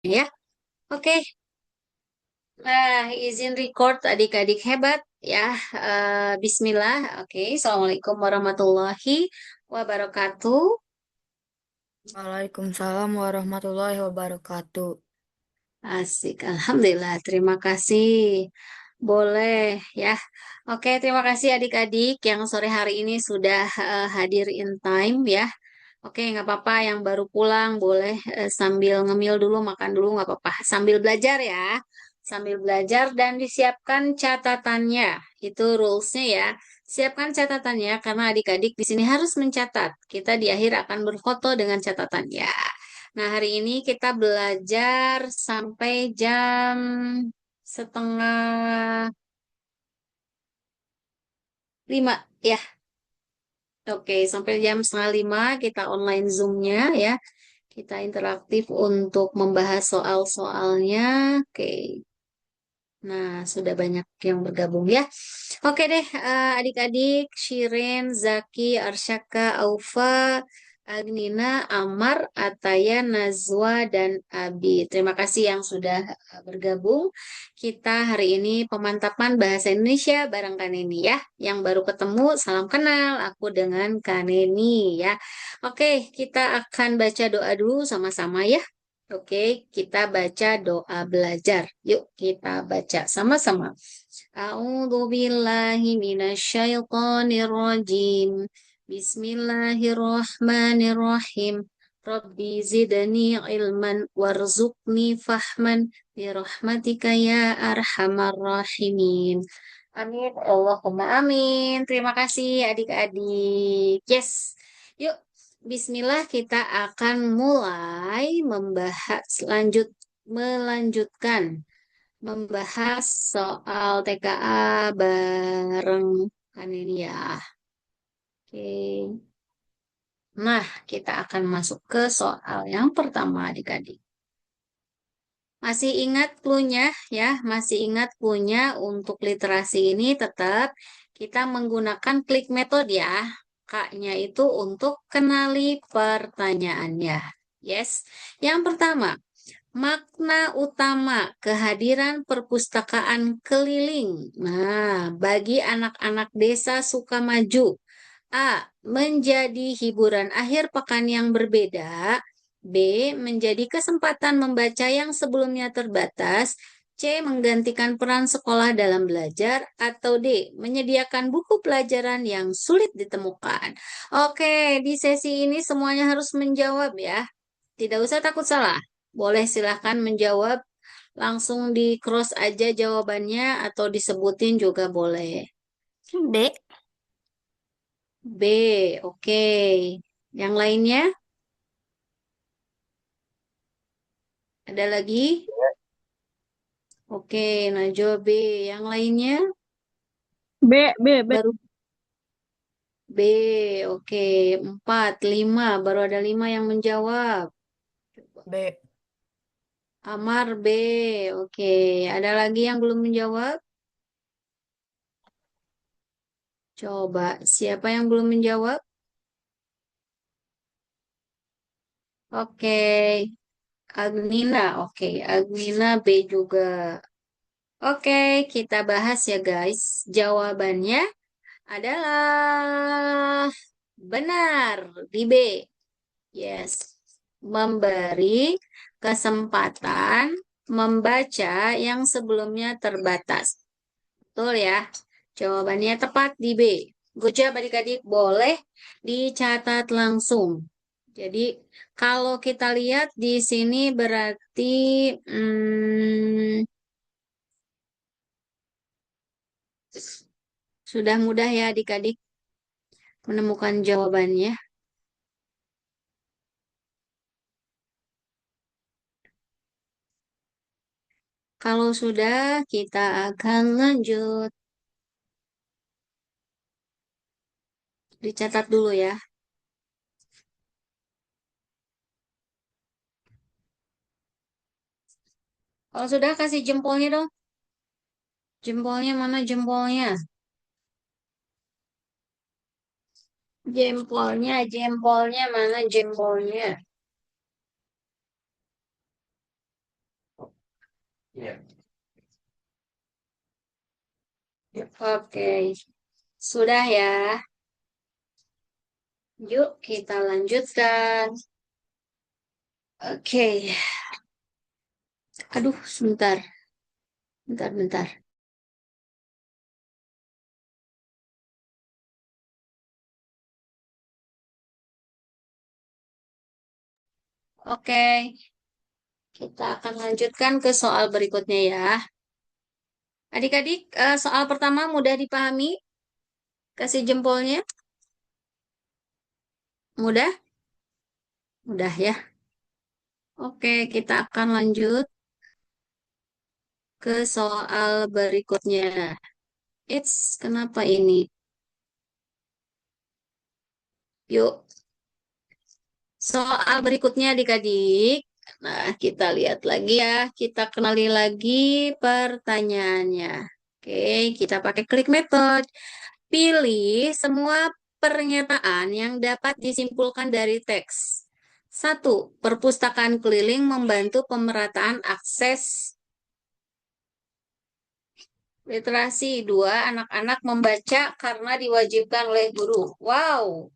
Ya, oke. Nah, izin record adik-adik hebat ya. Bismillah. Oke, Assalamualaikum warahmatullahi wabarakatuh. Waalaikumsalam warahmatullahi wabarakatuh. Asik, Alhamdulillah. Terima kasih. Boleh ya. Oke, terima kasih adik-adik yang sore hari ini sudah hadir in time ya. Oke, nggak apa-apa. Yang baru pulang boleh sambil ngemil dulu, makan dulu nggak apa-apa. Sambil belajar ya. Sambil belajar dan disiapkan catatannya. Itu rulesnya ya. Siapkan catatannya karena adik-adik di sini harus mencatat. Kita di akhir akan berfoto dengan catatannya. Nah, hari ini kita belajar sampai jam setengah 5 ya. Oke, sampai jam setengah 5 kita online Zoom-nya ya. Kita interaktif untuk membahas soal-soalnya. Oke, nah sudah banyak yang bergabung ya. Oke deh, adik-adik, Shirin, Zaki, Arsyaka, Aufa, Agnina, Amar, Ataya, Nazwa, dan Abi. Terima kasih yang sudah bergabung. Kita hari ini pemantapan bahasa Indonesia bareng Kaneni ya. Yang baru ketemu, salam kenal. Aku dengan Kaneni ya. Oke, kita akan baca doa dulu sama-sama ya. Oke, kita baca doa belajar. Yuk, kita baca sama-sama. A'udzu billahi minasyaitonir rajim. Bismillahirrahmanirrahim. Rabbi zidni ilman warzuqni fahman birahmatika ya arhamar rahimin. Amin. Allahumma amin. Terima kasih adik-adik. Yes. Yuk, Bismillah kita akan mulai melanjutkan membahas soal TKA bareng Kanelia. Oke. Nah, kita akan masuk ke soal yang pertama adik-adik. Masih ingat clue-nya ya? Masih ingat clue-nya untuk literasi ini tetap kita menggunakan klik metode ya. K-nya itu untuk kenali pertanyaannya. Yes. Yang pertama, makna utama kehadiran perpustakaan keliling. Nah, bagi anak-anak desa Sukamaju, A. Menjadi hiburan akhir pekan yang berbeda. B. Menjadi kesempatan membaca yang sebelumnya terbatas. C. Menggantikan peran sekolah dalam belajar. Atau D. Menyediakan buku pelajaran yang sulit ditemukan. Oke, di sesi ini semuanya harus menjawab ya. Tidak usah takut salah. Boleh silahkan menjawab. Langsung di cross aja jawabannya atau disebutin juga boleh. D. B, oke. Yang lainnya, ada lagi? Oke, Najwa B. Yang lainnya, B, B, B. baru B, oke. 4, 5, baru ada 5 yang menjawab. B. Amar B, oke. Ada lagi yang belum menjawab? Coba, siapa yang belum menjawab? Oke, Agnina, oke. Agnina B juga. Oke, kita bahas ya guys. Jawabannya adalah benar di B. Yes. Memberi kesempatan membaca yang sebelumnya terbatas. Betul ya. Jawabannya tepat di B. Good job adik-adik. Boleh dicatat langsung. Jadi kalau kita lihat di sini berarti hmm, sudah mudah ya adik-adik menemukan jawabannya. Kalau sudah, kita akan lanjut. Dicatat dulu ya. Kalau sudah, kasih jempolnya dong. Jempolnya mana jempolnya? Jempolnya mana jempolnya? Oke, sudah ya. Yuk kita lanjutkan. Oke, aduh sebentar, bentar. Oke, kita akan lanjutkan ke soal berikutnya ya. Adik-adik, soal pertama mudah dipahami? Kasih jempolnya. Mudah? Mudah ya. Oke, kita akan lanjut ke soal berikutnya. Kenapa ini? Yuk, soal berikutnya adik-adik. Nah, kita lihat lagi ya. Kita kenali lagi pertanyaannya. Oke, kita pakai klik method. Pilih semua pernyataan yang dapat disimpulkan dari teks. Satu, perpustakaan keliling membantu pemerataan akses literasi. Dua, anak-anak membaca karena diwajibkan oleh guru. Wow,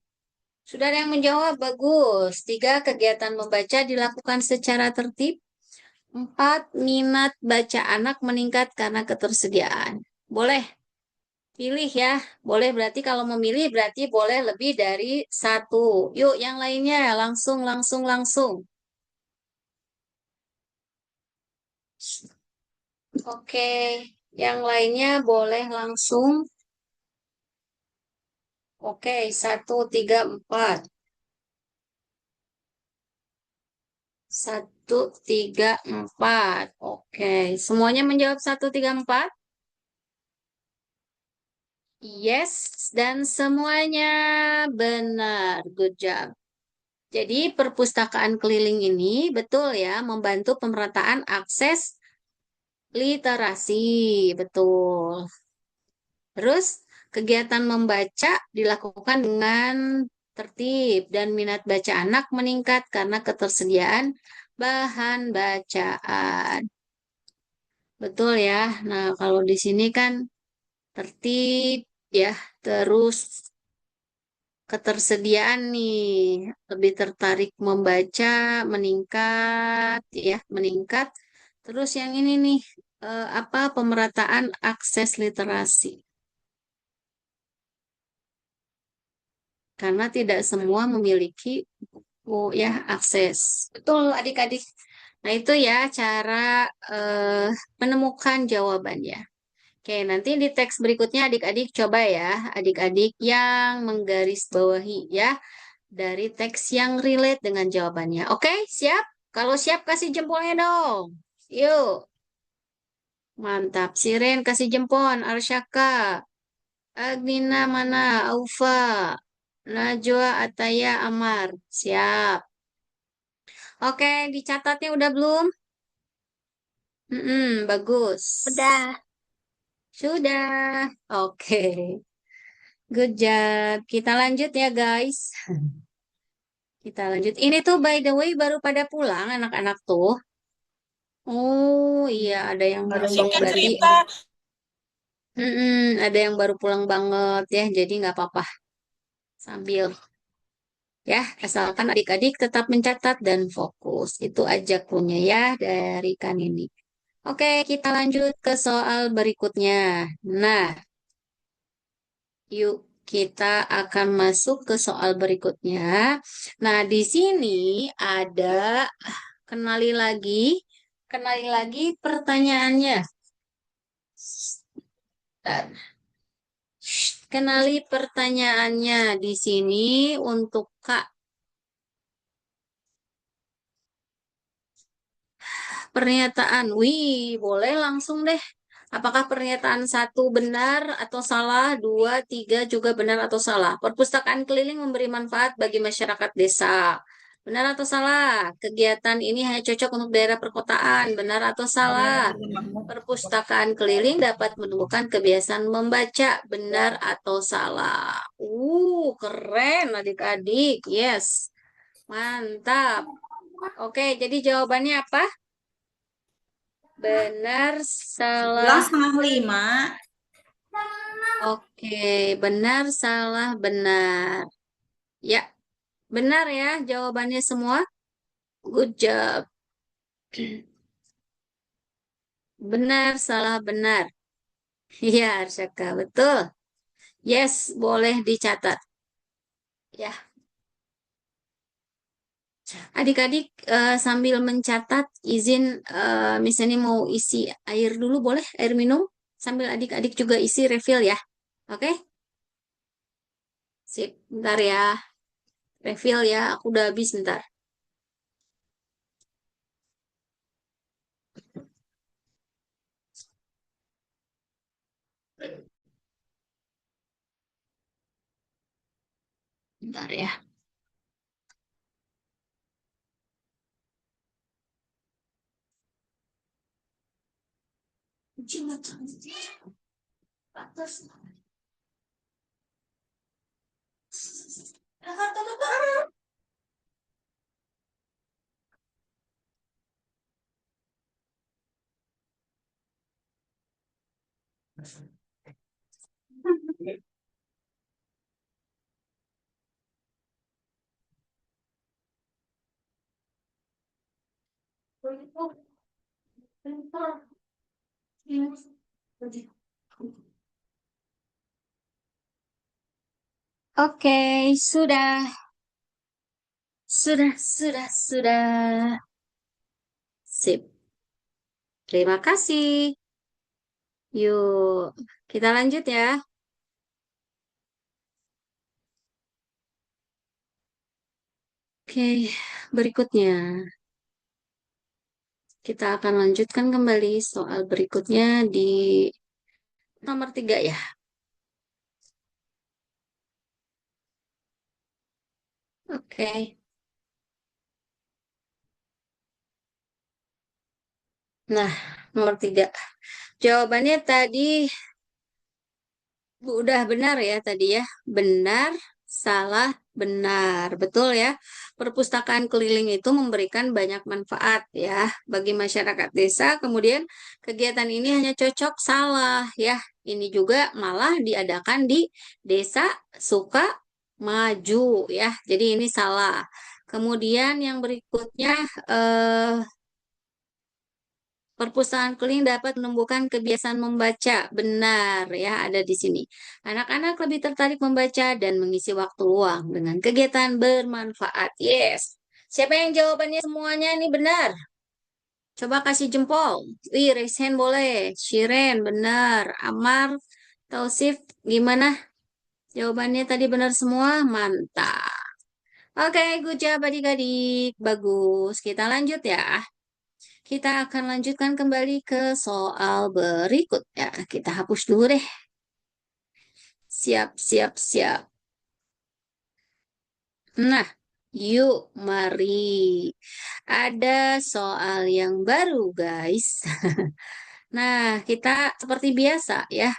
sudah ada yang menjawab, bagus. Tiga, kegiatan membaca dilakukan secara tertib. Empat, minat baca anak meningkat karena ketersediaan. Boleh pilih ya. Boleh berarti kalau memilih berarti boleh lebih dari satu. Yuk yang lainnya langsung. Oke, yang lainnya boleh langsung. Oke, satu, tiga, empat. Satu, tiga, empat. Oke, semuanya menjawab satu, tiga, empat. Yes, dan semuanya benar. Good job. Jadi perpustakaan keliling ini betul ya, membantu pemerataan akses literasi. Betul. Terus kegiatan membaca dilakukan dengan tertib dan minat baca anak meningkat karena ketersediaan bahan bacaan. Betul ya. Nah, kalau di sini kan tertib ya, terus ketersediaan nih lebih tertarik membaca, meningkat ya, meningkat. Terus yang ini nih apa pemerataan akses literasi. Karena tidak semua memiliki ya akses. Betul adik-adik. Nah, itu ya cara eh, menemukan jawabannya. Oke, nanti di teks berikutnya adik-adik coba ya, adik-adik yang menggarisbawahi ya dari teks yang relate dengan jawabannya. Oke, siap? Kalau siap kasih jempolnya dong. Yuk, mantap. Siren kasih jempol. Arsyaka, Agnina mana? Aufa, Najwa, Ataya, Amar. Siap. Oke, dicatatnya udah belum? Bagus. Udah. Sudah. Oke. Good job. Kita lanjut ya, guys. Kita lanjut. Ini tuh by the way baru pada pulang anak-anak tuh. Oh iya, ada yang Ada masuk yang berarti. cerita. Ada yang baru pulang banget ya, jadi nggak apa-apa. Sambil ya, asalkan adik-adik tetap mencatat dan fokus. Itu aja punya ya dari kan ini. Oke, kita lanjut ke soal berikutnya. Nah, yuk kita akan masuk ke soal berikutnya. Nah, di sini ada kenali lagi pertanyaannya. Kenali pertanyaannya di sini untuk Kak. Pernyataan, wih, boleh langsung deh. Apakah pernyataan satu benar atau salah, dua, tiga juga benar atau salah? Perpustakaan keliling memberi manfaat bagi masyarakat desa. Benar atau salah? Kegiatan ini hanya cocok untuk daerah perkotaan. Benar atau salah? Perpustakaan keliling dapat menumbuhkan kebiasaan membaca. Benar atau salah? Keren adik-adik. Yes, mantap. Oke, jadi jawabannya apa? Benar, Bilang salah. 4:30. Oke, benar, salah, benar. Ya, benar ya jawabannya semua. Good job. Benar, salah, benar. Iya, Arsyaka, betul. Yes, boleh dicatat. Ya, adik-adik sambil mencatat, izin misalnya mau isi air dulu boleh, air minum. Sambil adik-adik juga isi refill ya. Oke? Sip, bentar ya. Refill ya, aku udah habis bentar. Bentar ya. Oke, sudah. Sudah. Sip. Terima kasih. Yuk, kita lanjut ya. Oke, berikutnya. Kita akan lanjutkan kembali soal berikutnya di nomor 3 ya. Oke. Nah, nomor 3. Jawabannya tadi udah benar ya tadi ya. Benar, salah, benar. Betul ya. Perpustakaan keliling itu memberikan banyak manfaat ya bagi masyarakat desa. Kemudian kegiatan ini hanya cocok salah ya. Ini juga malah diadakan di desa suka maju ya. Jadi ini salah. Kemudian yang berikutnya eh, perpustakaan keliling dapat menumbuhkan kebiasaan membaca. Benar ya, ada di sini. Anak-anak lebih tertarik membaca dan mengisi waktu luang dengan kegiatan bermanfaat. Yes. Siapa yang jawabannya semuanya ini benar? Coba kasih jempol. Wih, raise hand boleh. Shiren, benar. Amar, Tausif, gimana? Jawabannya tadi benar semua? Mantap. Oke, good job adik-adik. Bagus. Kita lanjut ya. Kita akan lanjutkan kembali ke soal berikut ya. Kita hapus dulu deh. Siap. Nah, yuk mari. Ada soal yang baru, guys. Nah, kita seperti biasa ya.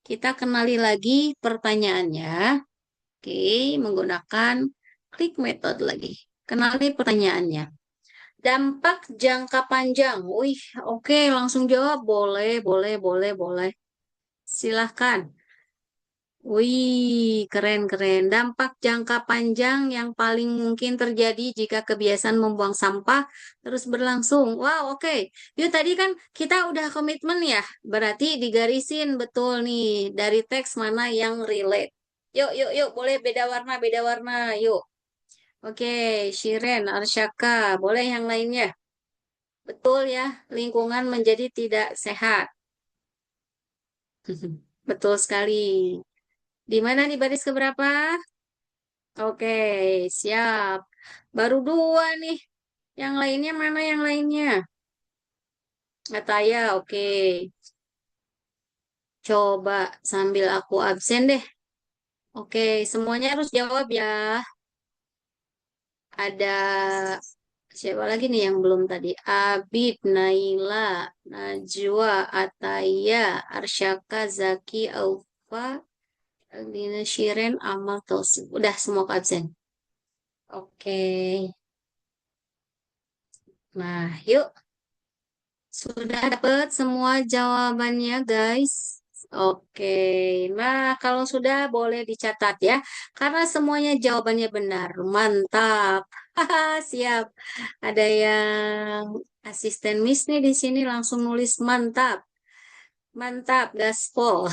Kita kenali lagi pertanyaannya. Oke, menggunakan klik method lagi. Kenali pertanyaannya. Dampak jangka panjang. Wih, oke, langsung jawab. Boleh. Silahkan. Wih, keren. Dampak jangka panjang yang paling mungkin terjadi jika kebiasaan membuang sampah terus berlangsung. Wow, oke. Yuk, tadi kan kita udah komitmen ya. Berarti digarisin betul nih dari teks mana yang relate. Yuk. Boleh beda warna. Yuk. Oke, Shiren, Arsyaka. Boleh yang lainnya. Betul ya, lingkungan menjadi tidak sehat. Betul sekali. Di mana di baris keberapa? Oke, siap. Baru dua nih. Yang lainnya mana yang lainnya? Ataya, oke. Coba sambil aku absen deh. Oke, semuanya harus jawab ya. Ada siapa lagi nih yang belum tadi? Abid, Naila, Najwa, Ataya, Arsyaka, Zaki, Aufa, Aldina, Shiren, Amal, Tosif. Udah semua ke absen. Oke. Nah, yuk. Sudah dapat semua jawabannya, guys? Oke. Nah, kalau sudah boleh dicatat ya. Karena semuanya jawabannya benar. Mantap. Haha, siap. Ada yang asisten Miss nih di sini langsung nulis mantap. Mantap, gaspol.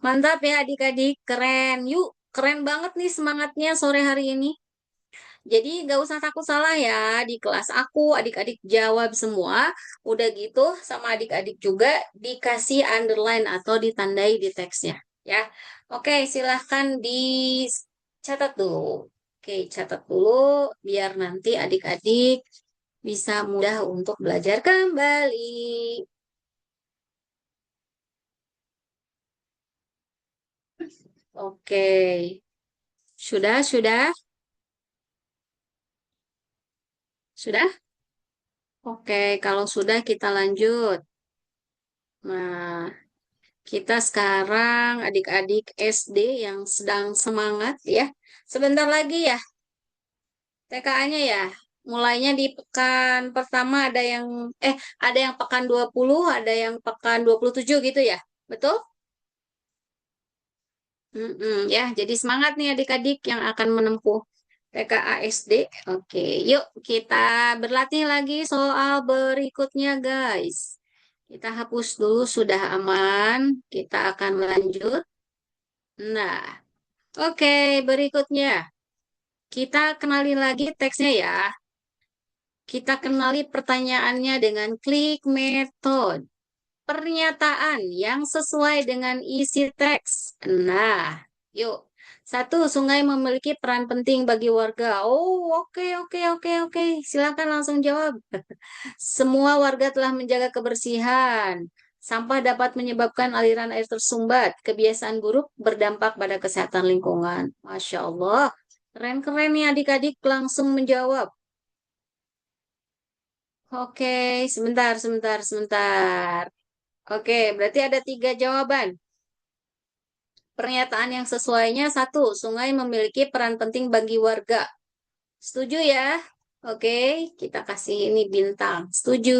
Mantap ya adik-adik, keren. Yuk, keren banget nih semangatnya sore hari ini. Jadi nggak usah takut salah ya. Di kelas aku adik-adik jawab semua. Udah gitu sama adik-adik juga dikasih underline atau ditandai di teksnya. Ya, oke silahkan dicatat dulu. Oke, catat dulu biar nanti adik-adik bisa mudah untuk belajar kembali. Oke, sudah, sudah. Oke, kalau sudah kita lanjut. Nah, kita sekarang adik-adik SD yang sedang semangat ya. Sebentar lagi ya TKA-nya ya. Mulainya di pekan pertama ada yang pekan 20, ada yang pekan 27 gitu ya. Betul? Ya, jadi semangat nih adik-adik yang akan menempuh TKA SD. Oke, yuk kita berlatih lagi soal berikutnya, guys. Kita hapus dulu, sudah aman. Kita akan lanjut. Nah, oke, berikutnya. Kita kenali lagi teksnya ya. Kita kenali pertanyaannya dengan klik method. Pernyataan yang sesuai dengan isi teks. Nah, yuk. Satu, sungai memiliki peran penting bagi warga. Oh, oke. Silakan langsung jawab. Semua warga telah menjaga kebersihan. Sampah dapat menyebabkan aliran air tersumbat. Kebiasaan buruk berdampak pada kesehatan lingkungan. Masya Allah. Keren-keren nih adik-adik langsung menjawab. Oke, sebentar. Oke, berarti ada tiga jawaban. Pernyataan yang sesuainya satu, sungai memiliki peran penting bagi warga. Setuju ya? Oke, kita kasih ini bintang. Setuju.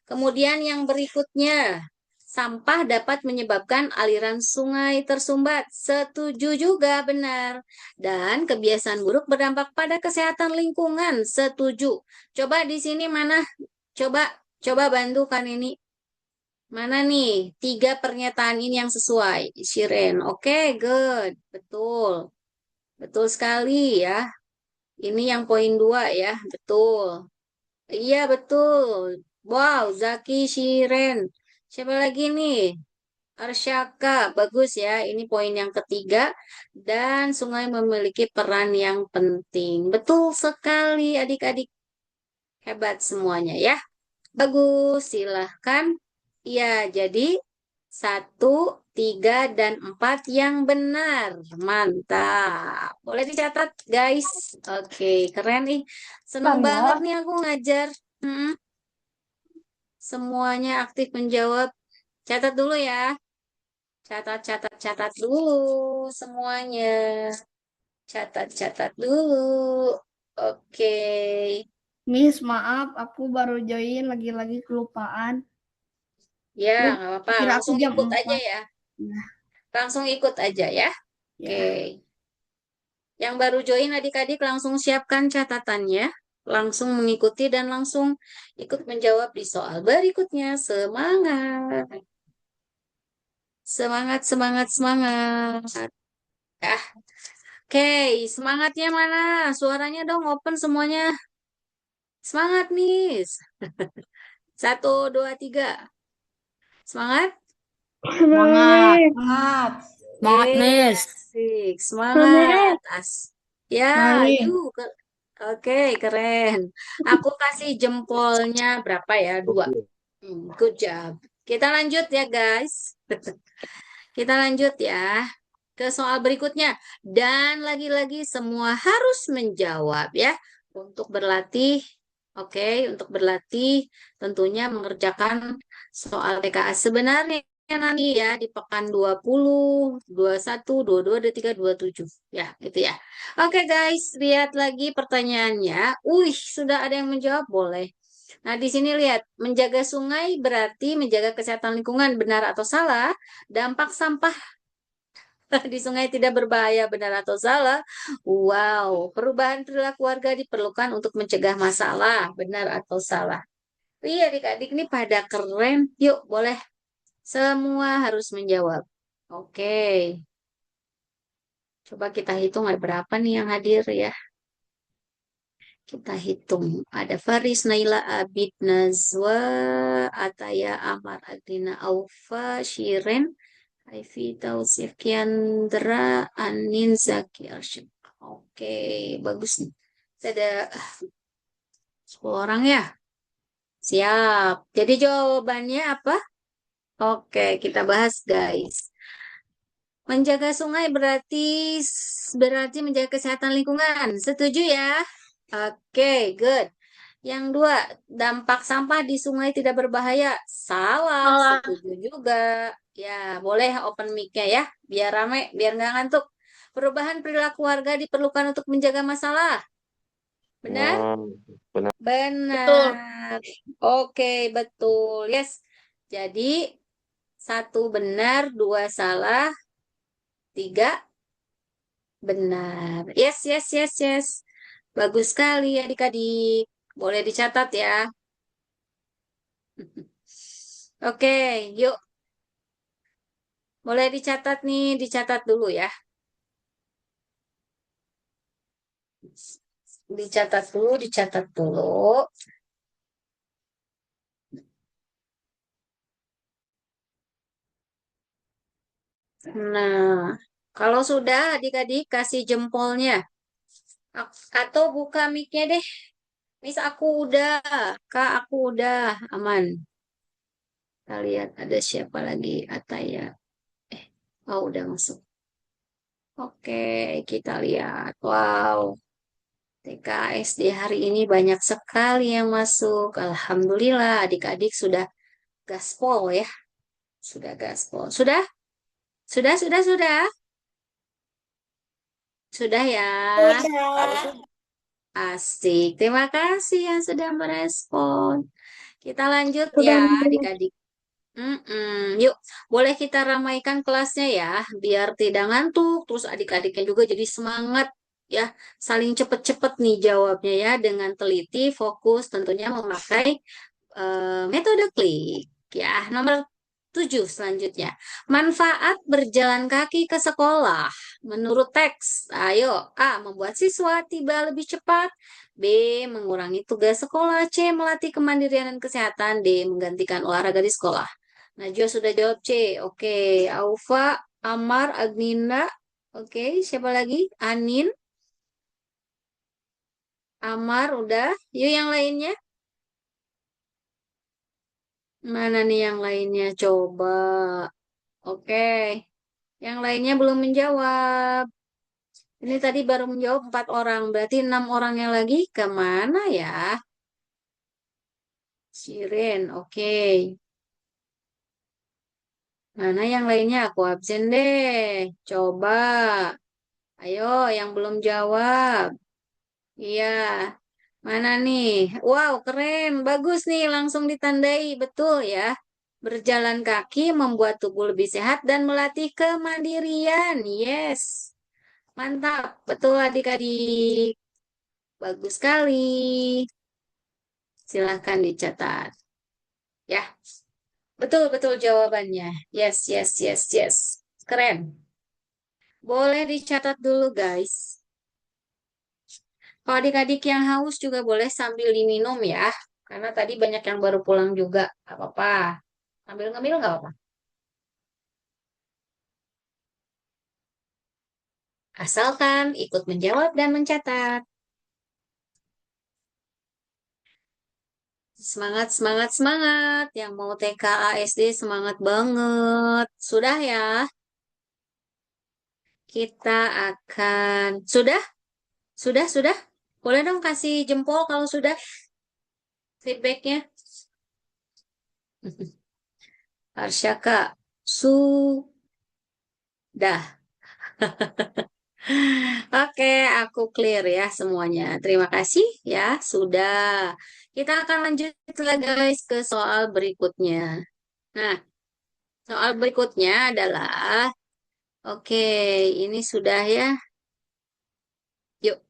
Kemudian yang berikutnya, sampah dapat menyebabkan aliran sungai tersumbat. Setuju juga, benar. Dan kebiasaan buruk berdampak pada kesehatan lingkungan. Setuju. Coba di sini mana? Coba, coba bantukan ini. Mana nih? Tiga pernyataan ini yang sesuai. Shiren. Oke, good. Betul. Betul sekali ya. Ini yang poin dua ya. Betul. Iya, betul. Wow, Zaki Shiren. Siapa lagi nih? Arsyaka. Bagus ya. Ini poin yang ketiga. Dan sungai memiliki peran yang penting. Betul sekali adik-adik. Hebat semuanya ya. Bagus, silahkan. Ya, jadi satu, tiga, dan empat yang benar. Mantap. Boleh dicatat, guys. Oke, keren nih. Seneng banget Banyak. nih aku ngajar. Hmm, semuanya aktif menjawab. Catat dulu ya. Catat dulu semuanya. Catat dulu. Oke. Miss, maaf, aku baru join lagi-lagi kelupaan. Ya, Lu nggak apa-apa. kira aku Langsung jam ikut aja 4. ya. Nah, Langsung ikut aja ya. Oke. ya. Yang baru join adik-adik langsung siapkan catatannya, langsung mengikuti dan langsung ikut menjawab di soal berikutnya. Semangat. Semangat. Ah, oke, semangatnya mana? Suaranya dong open semuanya. Semangat, Miss. Satu, dua, tiga. Semangat. Semangat. Semangat. Semangat, Miss. Asik. Semangat. Semangat. Ya, Mari. yuk. Oke, keren. Aku kasih jempolnya berapa ya? Dua. Good job. Kita lanjut ya, guys. Kita lanjut ya ke soal berikutnya. Dan lagi-lagi semua harus menjawab ya. Untuk berlatih, oke, untuk berlatih tentunya mengerjakan soal TKA sebenarnya nanti ya di pekan 20, 21, 22, 23, 27. Ya, gitu ya. Oke guys, lihat lagi pertanyaannya. Sudah ada yang menjawab, boleh. Nah, di sini lihat, menjaga sungai berarti menjaga kesehatan lingkungan, benar atau salah? Dampak sampah di sungai tidak berbahaya, benar atau salah? Wow, perubahan perilaku warga diperlukan untuk mencegah masalah, benar atau salah? Iya, adik-adik ini pada keren. Yuk, boleh. Semua harus menjawab. Oke, coba kita hitung ada berapa nih yang hadir ya. Kita hitung. Ada Faris, Naila, Abid, Nazwa, Ataya, Amar, Adina, Aufa, Shiren, Aifi, Tausif, Kiandra, Anin, Zaki, Arsyad. Oke, bagus nih. Ada 10 orang ya. Siap. Jadi jawabannya apa? Oke, kita bahas guys. Menjaga sungai berarti menjaga kesehatan lingkungan. Setuju ya? Oke, good. Yang dua, dampak sampah di sungai tidak berbahaya. Salah, Salah. setuju juga. Ya, boleh open mic-nya ya, biar rame, biar nggak ngantuk. Perubahan perilaku warga diperlukan untuk menjaga masalah. Benar? Benar. Betul. Benar. Oke, betul. Yes. Jadi, satu benar, dua salah, tiga benar. Yes, yes, yes, yes. Bagus sekali adik-adik. Boleh dicatat ya. Oke, yuk. Boleh dicatat nih, dicatat dulu ya. Dicatat dulu, dicatat dulu. Nah, kalau sudah adik-adik kasih jempolnya. Atau buka mic-nya deh. Miss aku udah, Kak aku udah, aman. Kita lihat ada siapa lagi, Ataya. Eh, oh udah masuk. Oke, kita lihat. Wow, TKSD hari ini banyak sekali yang masuk. Alhamdulillah, adik-adik sudah gaspol ya. Sudah gaspol. Sudah? Sudah, sudah, sudah. Sudah ya. Kalau Udah. sudah, asik. Terima kasih yang sudah merespon. Kita lanjut Sudah, ya, Miss. adik-adik. Yuk, boleh kita ramaikan kelasnya ya, biar tidak ngantuk. Terus adik-adiknya juga jadi semangat ya, saling cepet-cepet nih jawabnya ya, dengan teliti, fokus, tentunya memakai metode klik. Ya, nomor 7 selanjutnya. Manfaat berjalan kaki ke sekolah. Menurut teks, ayo A. Membuat siswa tiba lebih cepat. B. Mengurangi tugas sekolah. C. Melatih kemandirian dan kesehatan. D. Menggantikan olahraga di sekolah. Najwa sudah jawab C. Oke, Aufa, Amar, Agnina. Oke, siapa lagi? Anin, Amar, udah. Yuk yang lainnya. Mana nih yang lainnya? Coba. Oke, yang lainnya belum menjawab. Ini tadi baru menjawab 4 orang. Berarti 6 orangnya lagi kemana ya? Siren, oke. Mana yang lainnya? Aku absen deh. Coba. Ayo, yang belum jawab. Iya. Mana nih? Wow, keren. Bagus nih, langsung ditandai. Betul ya. Berjalan kaki membuat tubuh lebih sehat dan melatih kemandirian. Yes. Mantap. Betul adik-adik. Bagus sekali. Silahkan dicatat. Ya, betul-betul jawabannya. Yes, yes, yes, yes. Keren. Boleh dicatat dulu, guys. Kalau adik-adik yang haus juga boleh sambil diminum ya. Karena tadi banyak yang baru pulang juga. Gak apa-apa. Sambil ngemil nggak apa-apa. Asalkan ikut menjawab dan mencatat. Semangat, semangat, semangat. Yang mau TK ASD semangat banget. Sudah ya? Kita akan... Sudah? Sudah, sudah? Boleh dong kasih jempol kalau sudah feedbacknya. Arsyaka, sudah. Oke, aku clear ya semuanya. Terima kasih ya, sudah. Kita akan lanjut lagi guys ke soal berikutnya. Nah, soal berikutnya adalah, oke, ini sudah ya. Yuk,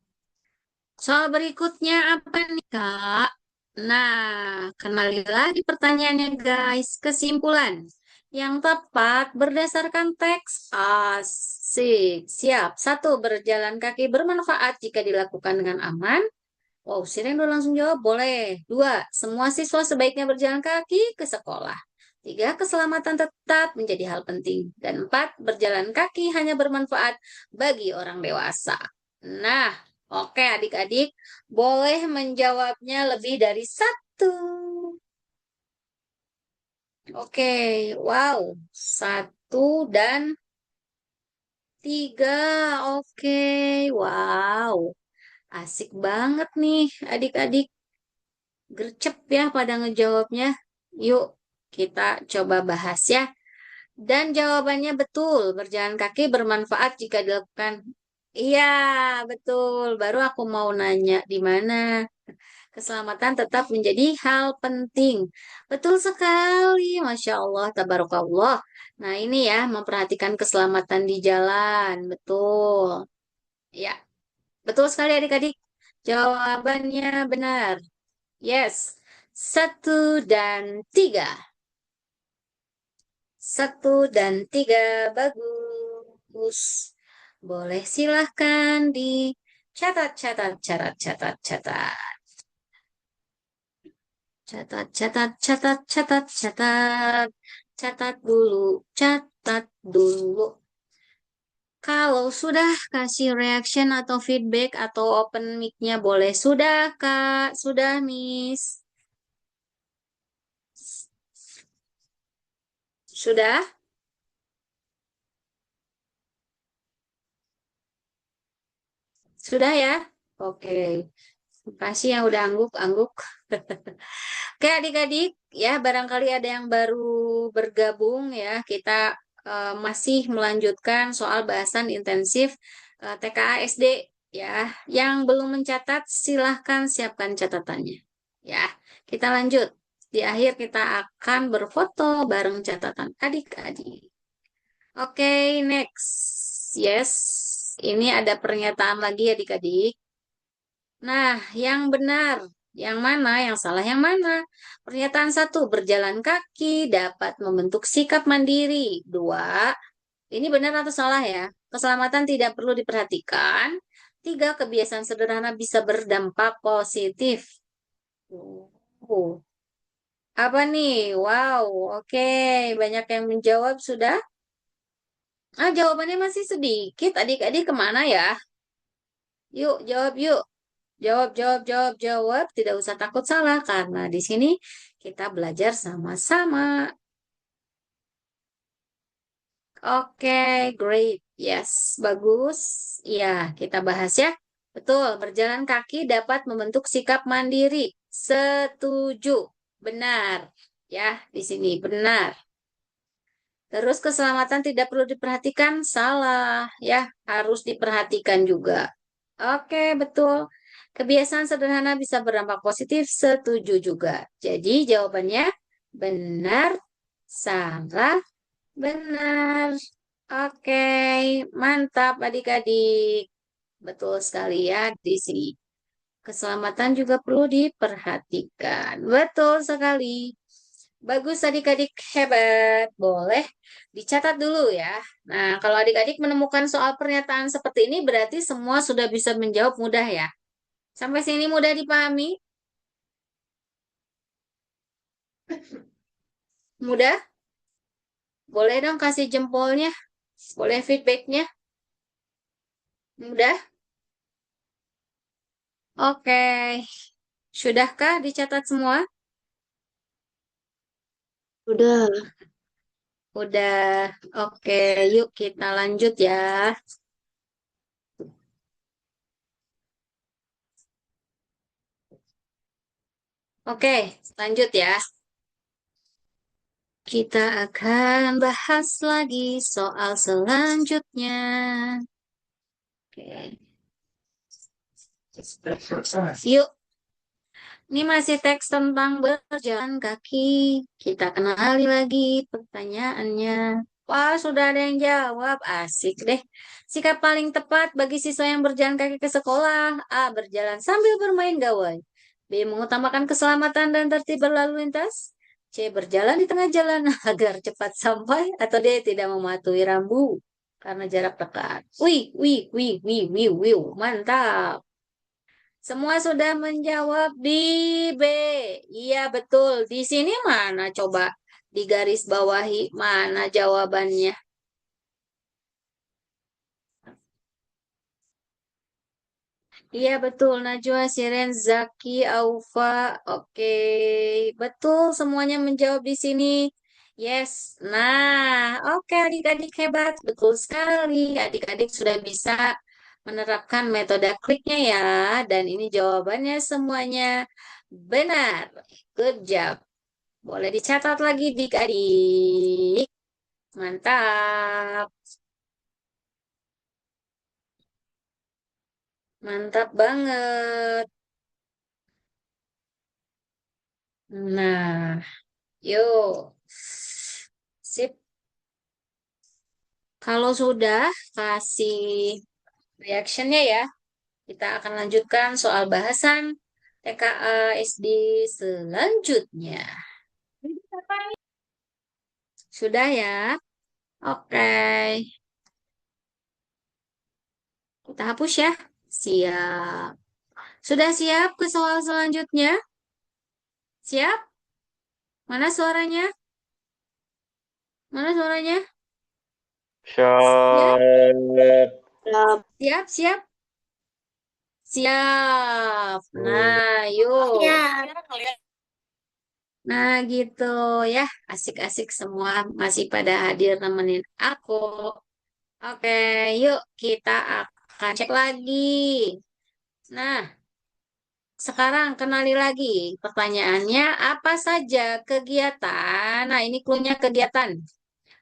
soal berikutnya apa nih, Kak? Nah, kembali lagi pertanyaannya, guys. Kesimpulan yang tepat berdasarkan teks. Asik. Siap. Satu, berjalan kaki bermanfaat jika dilakukan dengan aman. Wow, Siren udah langsung jawab. Boleh. Dua, semua siswa sebaiknya berjalan kaki ke sekolah. Tiga, keselamatan tetap menjadi hal penting. Dan empat, berjalan kaki hanya bermanfaat bagi orang dewasa. Nah, oke adik-adik, boleh menjawabnya lebih dari satu. Oke, wow, satu dan tiga. Oke, wow, asik banget nih adik-adik. Gercep ya pada ngejawabnya. Yuk, kita coba bahas ya. Dan jawabannya betul, berjalan kaki bermanfaat jika dilakukan. Iya, betul. Baru aku mau nanya di mana. Keselamatan tetap menjadi hal penting. Betul sekali, Masya Allah, Tabarakallah. Nah, ini ya, memperhatikan keselamatan di jalan. Betul. Ya, betul sekali adik-adik. Jawabannya benar. Yes. Satu dan tiga. Satu dan tiga. Bagus. Boleh silahkan dicatat, catat, catat, catat, catat. Catat, catat, catat, catat, catat. Catat dulu, catat dulu. Kalau sudah kasih reaction atau feedback atau open mic-nya boleh. Sudah, Kak. Sudah, Miss. Sudah? Sudah ya? Oke. Makasih yang udah angguk-angguk. Oke adik-adik, ya barangkali ada yang baru bergabung ya. Kita masih melanjutkan soal bahasan intensif TKA SD ya. Yang belum mencatat silahkan siapkan catatannya. Ya, kita lanjut. Di akhir kita akan berfoto bareng catatan adik-adik. Oke, next. Yes, ini ada pernyataan lagi adik-adik. Nah, yang benar, yang mana, yang salah, yang mana? Pernyataan satu, berjalan kaki dapat membentuk sikap mandiri. Dua, ini benar atau salah ya? Keselamatan tidak perlu diperhatikan. Tiga, kebiasaan sederhana bisa berdampak positif. Oh, apa nih? Wow, oke. Banyak yang menjawab sudah. Ah, jawabannya masih sedikit. Adik-adik kemana ya? Yuk, jawab yuk. Jawab, jawab, jawab, jawab. Tidak usah takut salah karena di sini kita belajar sama-sama. Oke, great. Yes, bagus. Ya, kita bahas ya. Betul, berjalan kaki dapat membentuk sikap mandiri. Setuju. Benar. Ya, di sini benar. Terus keselamatan tidak perlu diperhatikan, salah. Ya, harus diperhatikan juga. Oke, betul. Kebiasaan sederhana bisa berdampak positif, setuju juga. Jadi jawabannya benar, salah, benar. Oke, mantap adik-adik. Betul sekali ya di sini. Keselamatan juga perlu diperhatikan. Betul sekali. Bagus adik-adik, hebat. Boleh dicatat dulu ya. Nah, kalau adik-adik menemukan soal pernyataan seperti ini berarti semua sudah bisa menjawab mudah ya. Sampai sini mudah dipahami? Mudah? Boleh dong kasih jempolnya. Boleh feedbacknya. Mudah? Oke. Sudahkah dicatat semua? Udah. Udah. Oke, yuk kita lanjut ya. Oke, lanjut ya. Kita akan bahas lagi soal selanjutnya. Oke. Yuk, ini masih teks tentang berjalan kaki. Kita kenali lagi pertanyaannya. Wah, sudah ada yang jawab. Asik deh. Sikap paling tepat bagi siswa yang berjalan kaki ke sekolah. A. Berjalan sambil bermain gawai. B. Mengutamakan keselamatan dan tertib berlalu lintas. C. Berjalan di tengah jalan agar cepat sampai. Atau D. Tidak mematuhi rambu karena jarak dekat. Wih, wih, wih, wih, wih, wih. Mantap. Semua sudah menjawab di B. Iya, betul. Di sini mana coba? Di garis bawahi mana jawabannya? Iya, betul. Najwa, Siren, Zaki, Aufa. Oke, betul. Semuanya menjawab di sini. Yes. Nah, oke adik-adik hebat. Betul sekali. Adik-adik sudah bisa menerapkan metode kliknya ya. Dan ini jawabannya semuanya benar. Good job. Boleh dicatat lagi dik-adik. Mantap. Mantap banget. Nah, yuk. Sip. Kalau sudah kasih reactionnya ya, kita akan lanjutkan soal bahasan TKA SD selanjutnya. Sudah ya? Oke. Kita hapus ya. Siap. Sudah siap ke soal selanjutnya? Siap? Mana suaranya? Mana suaranya? Siap? Siap. Siap, siap, siap. Nah, yuk. Ya, Nah, gitu ya. Asik-asik semua masih pada hadir nemenin aku. Oke, yuk kita akan cek lagi. Nah, sekarang kenali lagi pertanyaannya apa saja kegiatan. Nah, ini cluenya kegiatan.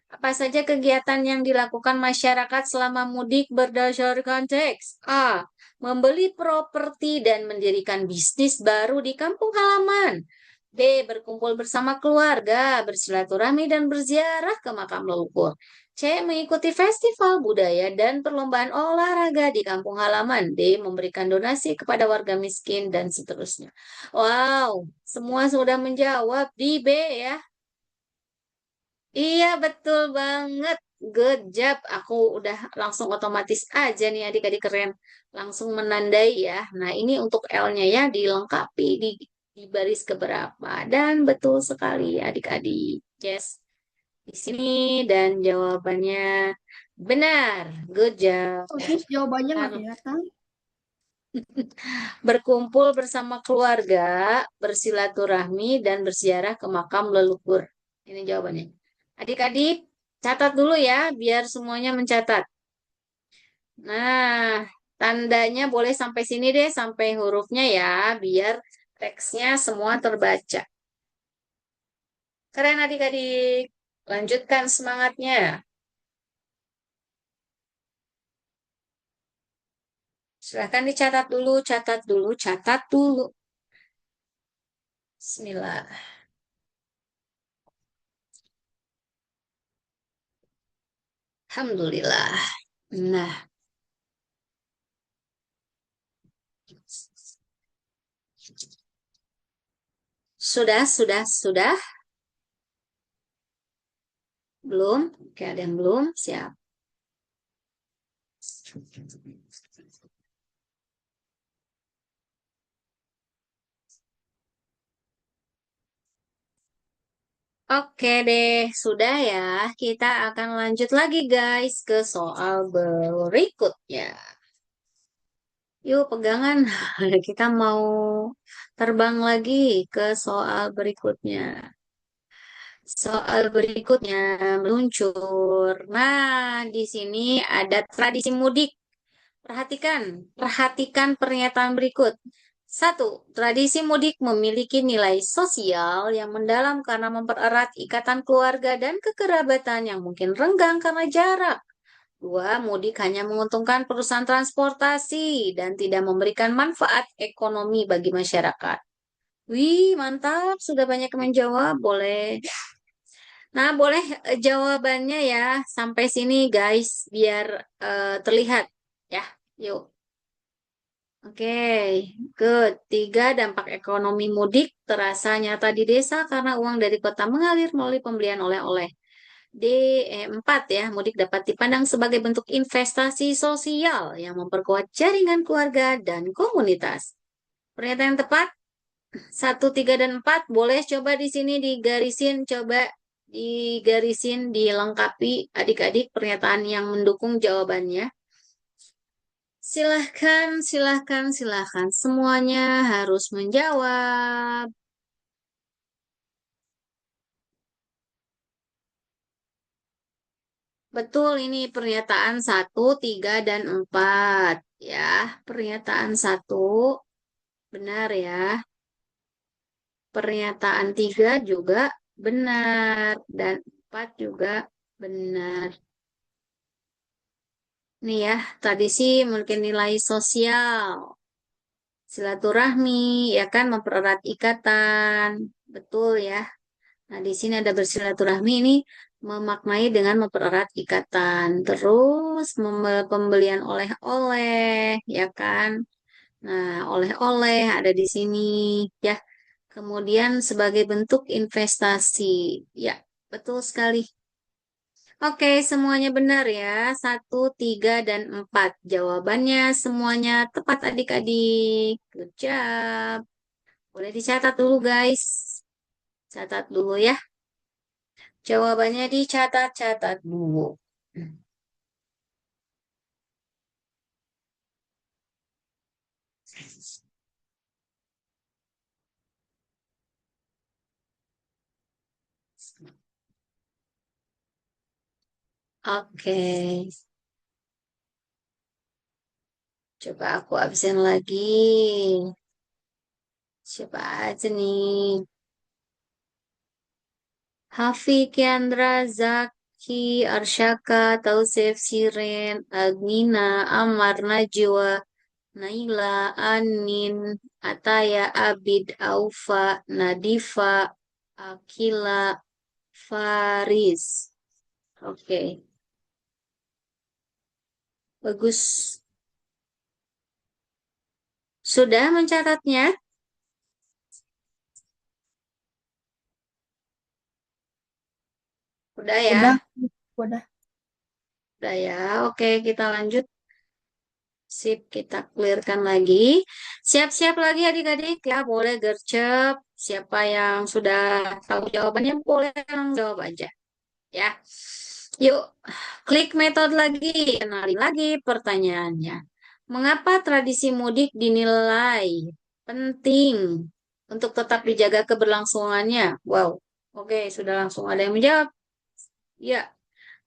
Apa saja kegiatan yang dilakukan masyarakat selama mudik berdasarkan teks? A. Membeli properti dan mendirikan bisnis baru di kampung halaman. B. Berkumpul bersama keluarga, bersilaturahmi dan berziarah ke makam leluhur. C. Mengikuti festival budaya dan perlombaan olahraga di kampung halaman. D. Memberikan donasi kepada warga miskin dan seterusnya. Wow, semua sudah menjawab di B ya. Iya, betul banget. Good job. Aku udah langsung otomatis aja nih adik-adik keren. Langsung menandai ya. Nah, ini untuk L-nya ya dilengkapi di baris keberapa. Dan betul sekali adik-adik. Yes. Di sini dan jawabannya benar. Good job. terus jawabannya nggak Karena kelihatan. berkumpul bersama keluarga, bersilaturahmi, dan berziarah ke makam leluhur. Ini jawabannya. Adik-adik, catat dulu ya, biar semuanya mencatat. Nah, tandanya boleh sampai sini deh, sampai hurufnya ya, biar teksnya semua terbaca. Keren adik-adik. Lanjutkan semangatnya. Silahkan dicatat dulu, catat dulu, catat dulu. Bismillah. Alhamdulillah. Nah, sudah. Belum? Oke, ada yang belum? Siap. Oke deh, sudah ya. Kita akan lanjut lagi guys ke soal berikutnya. Yuk pegangan, kita mau terbang lagi ke soal berikutnya. Soal berikutnya meluncur. Nah, di sini ada tradisi mudik. Perhatikan pernyataan berikut. Satu, tradisi mudik memiliki nilai sosial yang mendalam karena mempererat ikatan keluarga dan kekerabatan yang mungkin renggang karena jarak. Dua, mudik hanya menguntungkan perusahaan transportasi dan tidak memberikan manfaat ekonomi bagi masyarakat. Wih, mantap. Sudah banyak yang menjawab. Boleh. Nah, boleh jawabannya ya. Sampai sini, guys, biar terlihat. Ya, yuk. Oke, good. Tiga, dampak ekonomi mudik terasa nyata di desa karena uang dari kota mengalir melalui pembelian oleh-oleh. Empat ya, mudik dapat dipandang sebagai bentuk investasi sosial yang memperkuat jaringan keluarga dan komunitas. Pernyataan yang tepat, satu, tiga, dan empat. Boleh coba di sini digarisin, coba digarisin, dilengkapi adik-adik pernyataan yang mendukung jawabannya. Silahkan, silahkan, silahkan. Semuanya harus menjawab. Betul, ini pernyataan satu, tiga, dan empat. Ya, pernyataan satu benar ya. Pernyataan tiga juga benar. Dan empat juga benar. Nih ya, tadi sih mungkin nilai sosial. Silaturahmi, ya kan, mempererat ikatan. Betul ya. Nah, di sini ada bersilaturahmi ini memaknai dengan mempererat ikatan. Terus pembelian oleh-oleh, ya kan? Nah, oleh-oleh ada di sini, ya. Kemudian sebagai bentuk investasi. Ya, betul sekali. Oke, semuanya benar ya. Satu, tiga, dan empat. Jawabannya semuanya tepat adik-adik. Good job. Boleh dicatat dulu, guys. Catat dulu ya. Jawabannya dicatat-catat dulu. Oke, coba aku absen lagi. Siapa aja nih? Hafiq, Kiandra, Zaki, Arsyaka, Tausif, Siren, Agmina, Amar, Najwa, Naila, Anin, Ataya, Abid, Aufa, Nadifa, Akila, Faris. Oke, bagus. Sudah mencatatnya? Udah ya? Udah, udah. Udah ya. Oke, kita lanjut. Sip, kita clearkan lagi. Siap-siap lagi adik-adik ya, boleh gercep. Siapa yang sudah tahu jawabannya boleh langsung jawab aja ya. Yuk, klik metode lagi, kenalin lagi pertanyaannya. Mengapa tradisi mudik dinilai penting untuk tetap dijaga keberlangsungannya? Wow, oke, sudah langsung ada yang menjawab. Ya,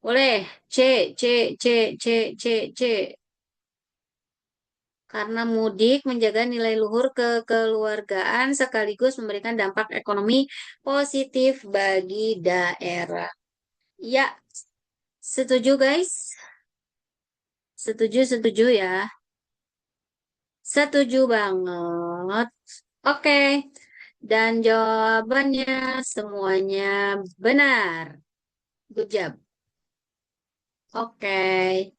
boleh. C, C, C, C, C, C. Karena mudik menjaga nilai luhur kekeluargaan sekaligus memberikan dampak ekonomi positif bagi daerah. Ya, setuju guys? Setuju, setuju ya. Setuju banget. Oke. Dan jawabannya semuanya benar. Good job. Oke.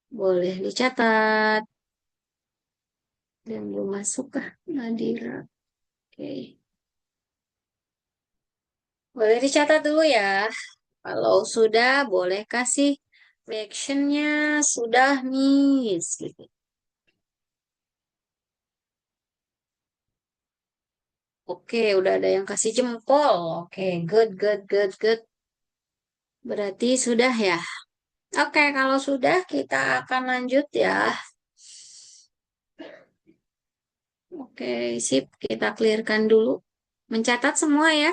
Boleh dicatat. Dan belum masuk kah, Nadira? Oke. Boleh dicatat dulu ya. Kalau sudah, boleh kasih reactionnya. Sudah, Miss. Gitu. Oke, udah ada yang kasih jempol. Oke, good, good, good, good. Berarti sudah ya. Oke, kalau sudah, kita akan lanjut ya. Oke, sip. Kita clearkan dulu. Mencatat semua ya.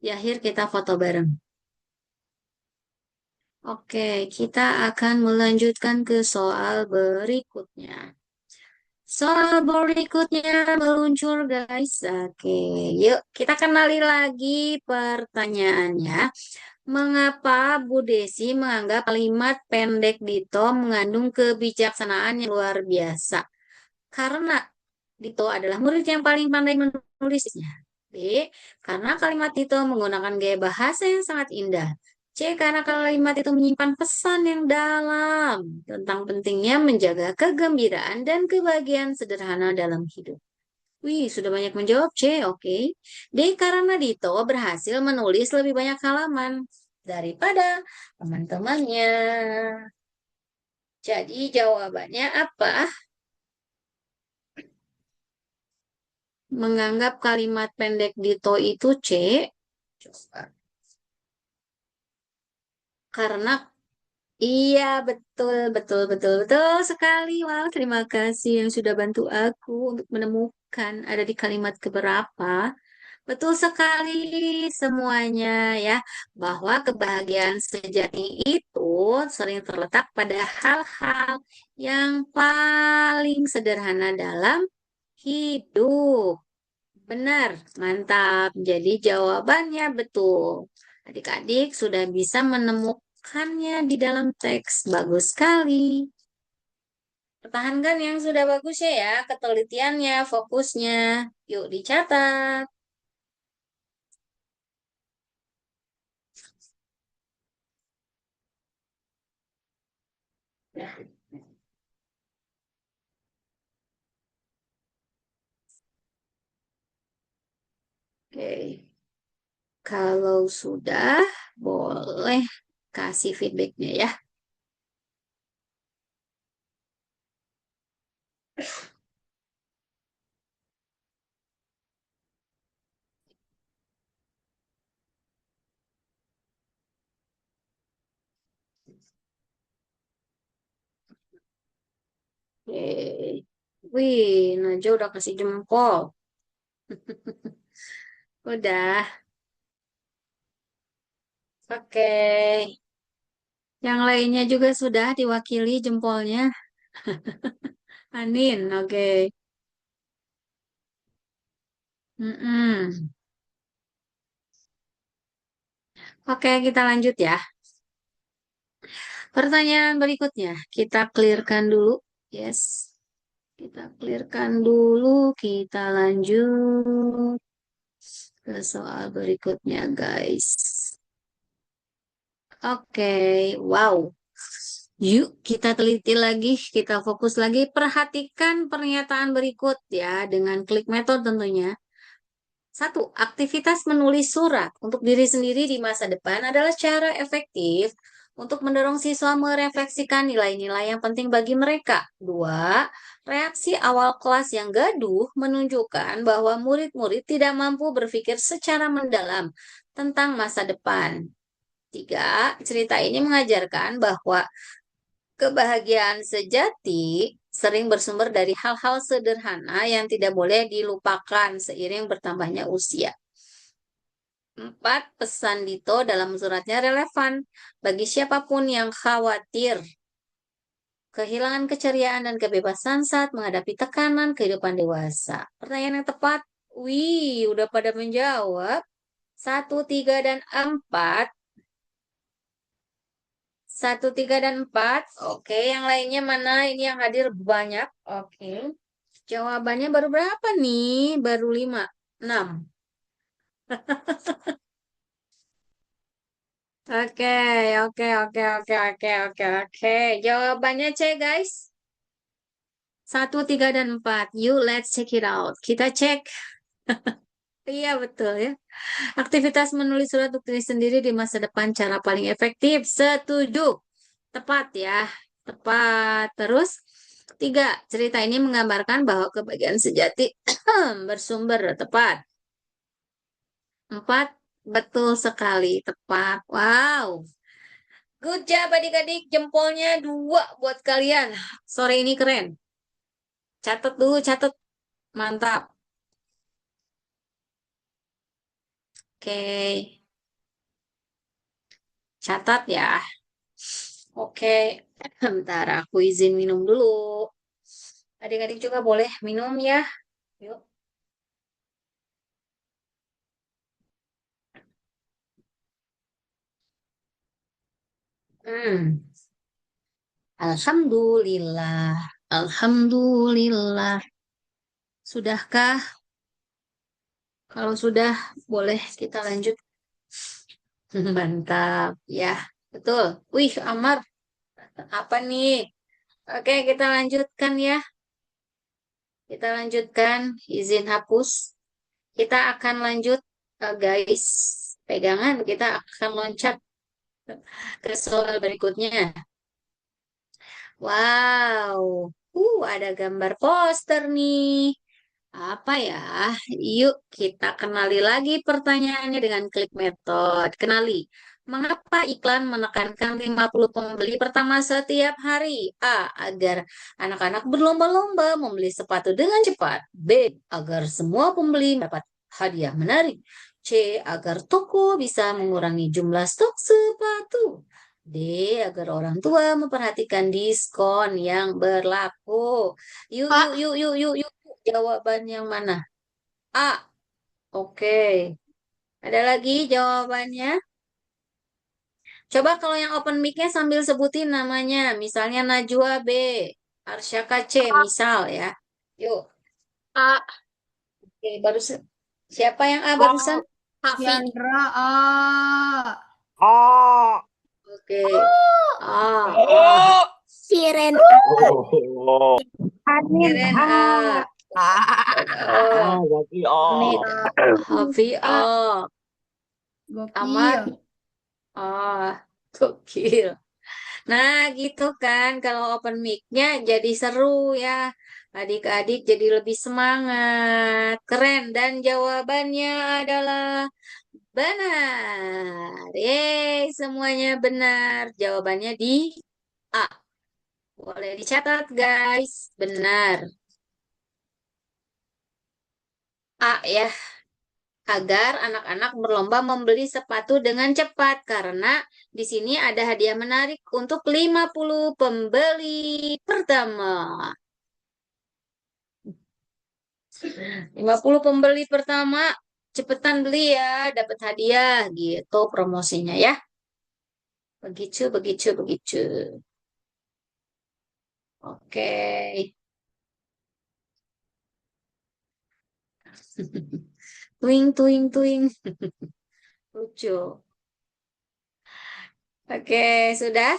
Di akhir kita foto bareng. Oke, kita akan melanjutkan ke soal berikutnya. Soal berikutnya meluncur, guys. Oke, yuk kita kenali lagi pertanyaannya. Mengapa Bu Desi menganggap kalimat pendek Dito mengandung kebijaksanaan yang luar biasa? Karena Dito adalah murid yang paling pandai menulisnya. B. Karena kalimat Dito menggunakan gaya bahasa yang sangat indah. C. Karena kalimat itu menyimpan pesan yang dalam tentang pentingnya menjaga kegembiraan dan kebahagiaan sederhana dalam hidup. Wih, sudah banyak menjawab C, oke. D. Karena Dito berhasil menulis lebih banyak halaman daripada teman-temannya. Jadi jawabannya apa? Menganggap kalimat pendek Dito itu C. Coba. Karena iya, betul, betul, betul, betul sekali. Wow, terima kasih yang sudah bantu aku untuk menemukan ada di kalimat keberapa. Betul sekali semuanya ya, bahwa kebahagiaan sejati itu sering terletak pada hal-hal yang paling sederhana dalam hidup. Benar, mantap. Jadi jawabannya betul. Adik-adik sudah bisa menemukannya di dalam teks. Bagus sekali. Pertahankan yang sudah bagus ya, ketelitiannya, fokusnya. Yuk dicatat. Oke, kalau sudah, boleh kasih feedbacknya ya. Oke. Wih, Najwa udah kasih jempol. Udah. Oke. Yang lainnya juga sudah diwakili jempolnya. Anin, oke. Mm-mm. Oke, kita lanjut ya. Pertanyaan berikutnya, kita clearkan dulu. Yes, kita clearkan dulu. Kita lanjut ke soal berikutnya, guys. Oke, wow. Yuk, kita teliti lagi, kita fokus lagi. Perhatikan pernyataan berikut ya, dengan klik metode tentunya. Satu, aktivitas menulis surat untuk diri sendiri di masa depan adalah cara efektif untuk mendorong siswa merefleksikan nilai-nilai yang penting bagi mereka. Dua, reaksi awal kelas yang gaduh menunjukkan bahwa murid-murid tidak mampu berpikir secara mendalam tentang masa depan. Tiga, cerita ini mengajarkan bahwa kebahagiaan sejati sering bersumber dari hal-hal sederhana yang tidak boleh dilupakan seiring bertambahnya usia. Empat, pesan Dito dalam suratnya relevan bagi siapapun yang khawatir kehilangan keceriaan dan kebebasan saat menghadapi tekanan kehidupan dewasa. Pertanyaan yang tepat, wih, udah pada menjawab. Satu, tiga, dan empat. Satu, tiga, dan empat. Oke, yang lainnya mana? Ini yang hadir banyak. Oke. Jawabannya baru berapa nih? Baru lima. Enam. Oke, oke, oke, oke, oke, oke, oke. Jawabannya C, guys. Satu, tiga, dan empat. Yuk, let's check it out. Kita cek. Iya, betul ya. Aktivitas menulis surat untuk diri sendiri di masa depan cara paling efektif. Setuju. Tepat ya. Tepat. Terus, tiga, cerita ini menggambarkan bahwa kebahagiaan sejati bersumber tepat. Empat, betul sekali. Tepat. Wow. Good job adik-adik. Jempolnya dua buat kalian. Sore ini keren. Catat dulu, catat. Mantap. Oke. Catat ya. Oke. Bentar, aku izin minum dulu. Adik-adik juga boleh minum ya. Yuk. Hmm. Alhamdulillah. Alhamdulillah. Sudahkah? Kalau sudah, boleh kita lanjut. Mantap. Ya, betul. Wih, Amar. Apa nih? Oke, kita lanjutkan ya. Kita lanjutkan. Izin hapus. Kita akan lanjut, guys. Pegangan, kita akan loncat ke soal berikutnya. Wow, ada gambar poster nih. Apa ya? Yuk kita kenali lagi pertanyaannya dengan klik metode. Kenali. Mengapa iklan menekankan 50 pembeli pertama setiap hari? A. Agar anak-anak berlomba-lomba membeli sepatu dengan cepat. B. Agar semua pembeli mendapat hadiah menarik. C. Agar toko bisa mengurangi jumlah stok sepatu. D. Agar orang tua memperhatikan diskon yang berlaku. Yuk, A. yuk, yuk, yuk, yuk, yuk. Jawaban yang mana? A. Oke. Ada lagi jawabannya? Coba kalau yang open mic-nya sambil sebutin namanya. Misalnya Najwa B. Arsyaka C. Misal ya. Yuk. A. Oke, siapa yang A barusan? A. Hafi. Yandra A. Oke. A. Siren Anin Keren A. A. Oh, ini Hafi A. Amar Gokil. A. Gokil. Nah, gitu kan. Kalau open mic-nya jadi seru ya. Adik-adik jadi lebih semangat. Keren. Dan jawabannya adalah benar. Yeay, semuanya benar. Jawabannya di A. Boleh dicatat, guys. Benar. A ya. Agar anak-anak berlomba membeli sepatu dengan cepat karena di sini ada hadiah menarik untuk 50 pembeli pertama. 50 pembeli pertama, cepetan beli ya, dapat hadiah gitu promosinya ya. Begitu, begitu, begitu. Oke. Tuing, tuing, tuing. Lucu. Oke, sudah?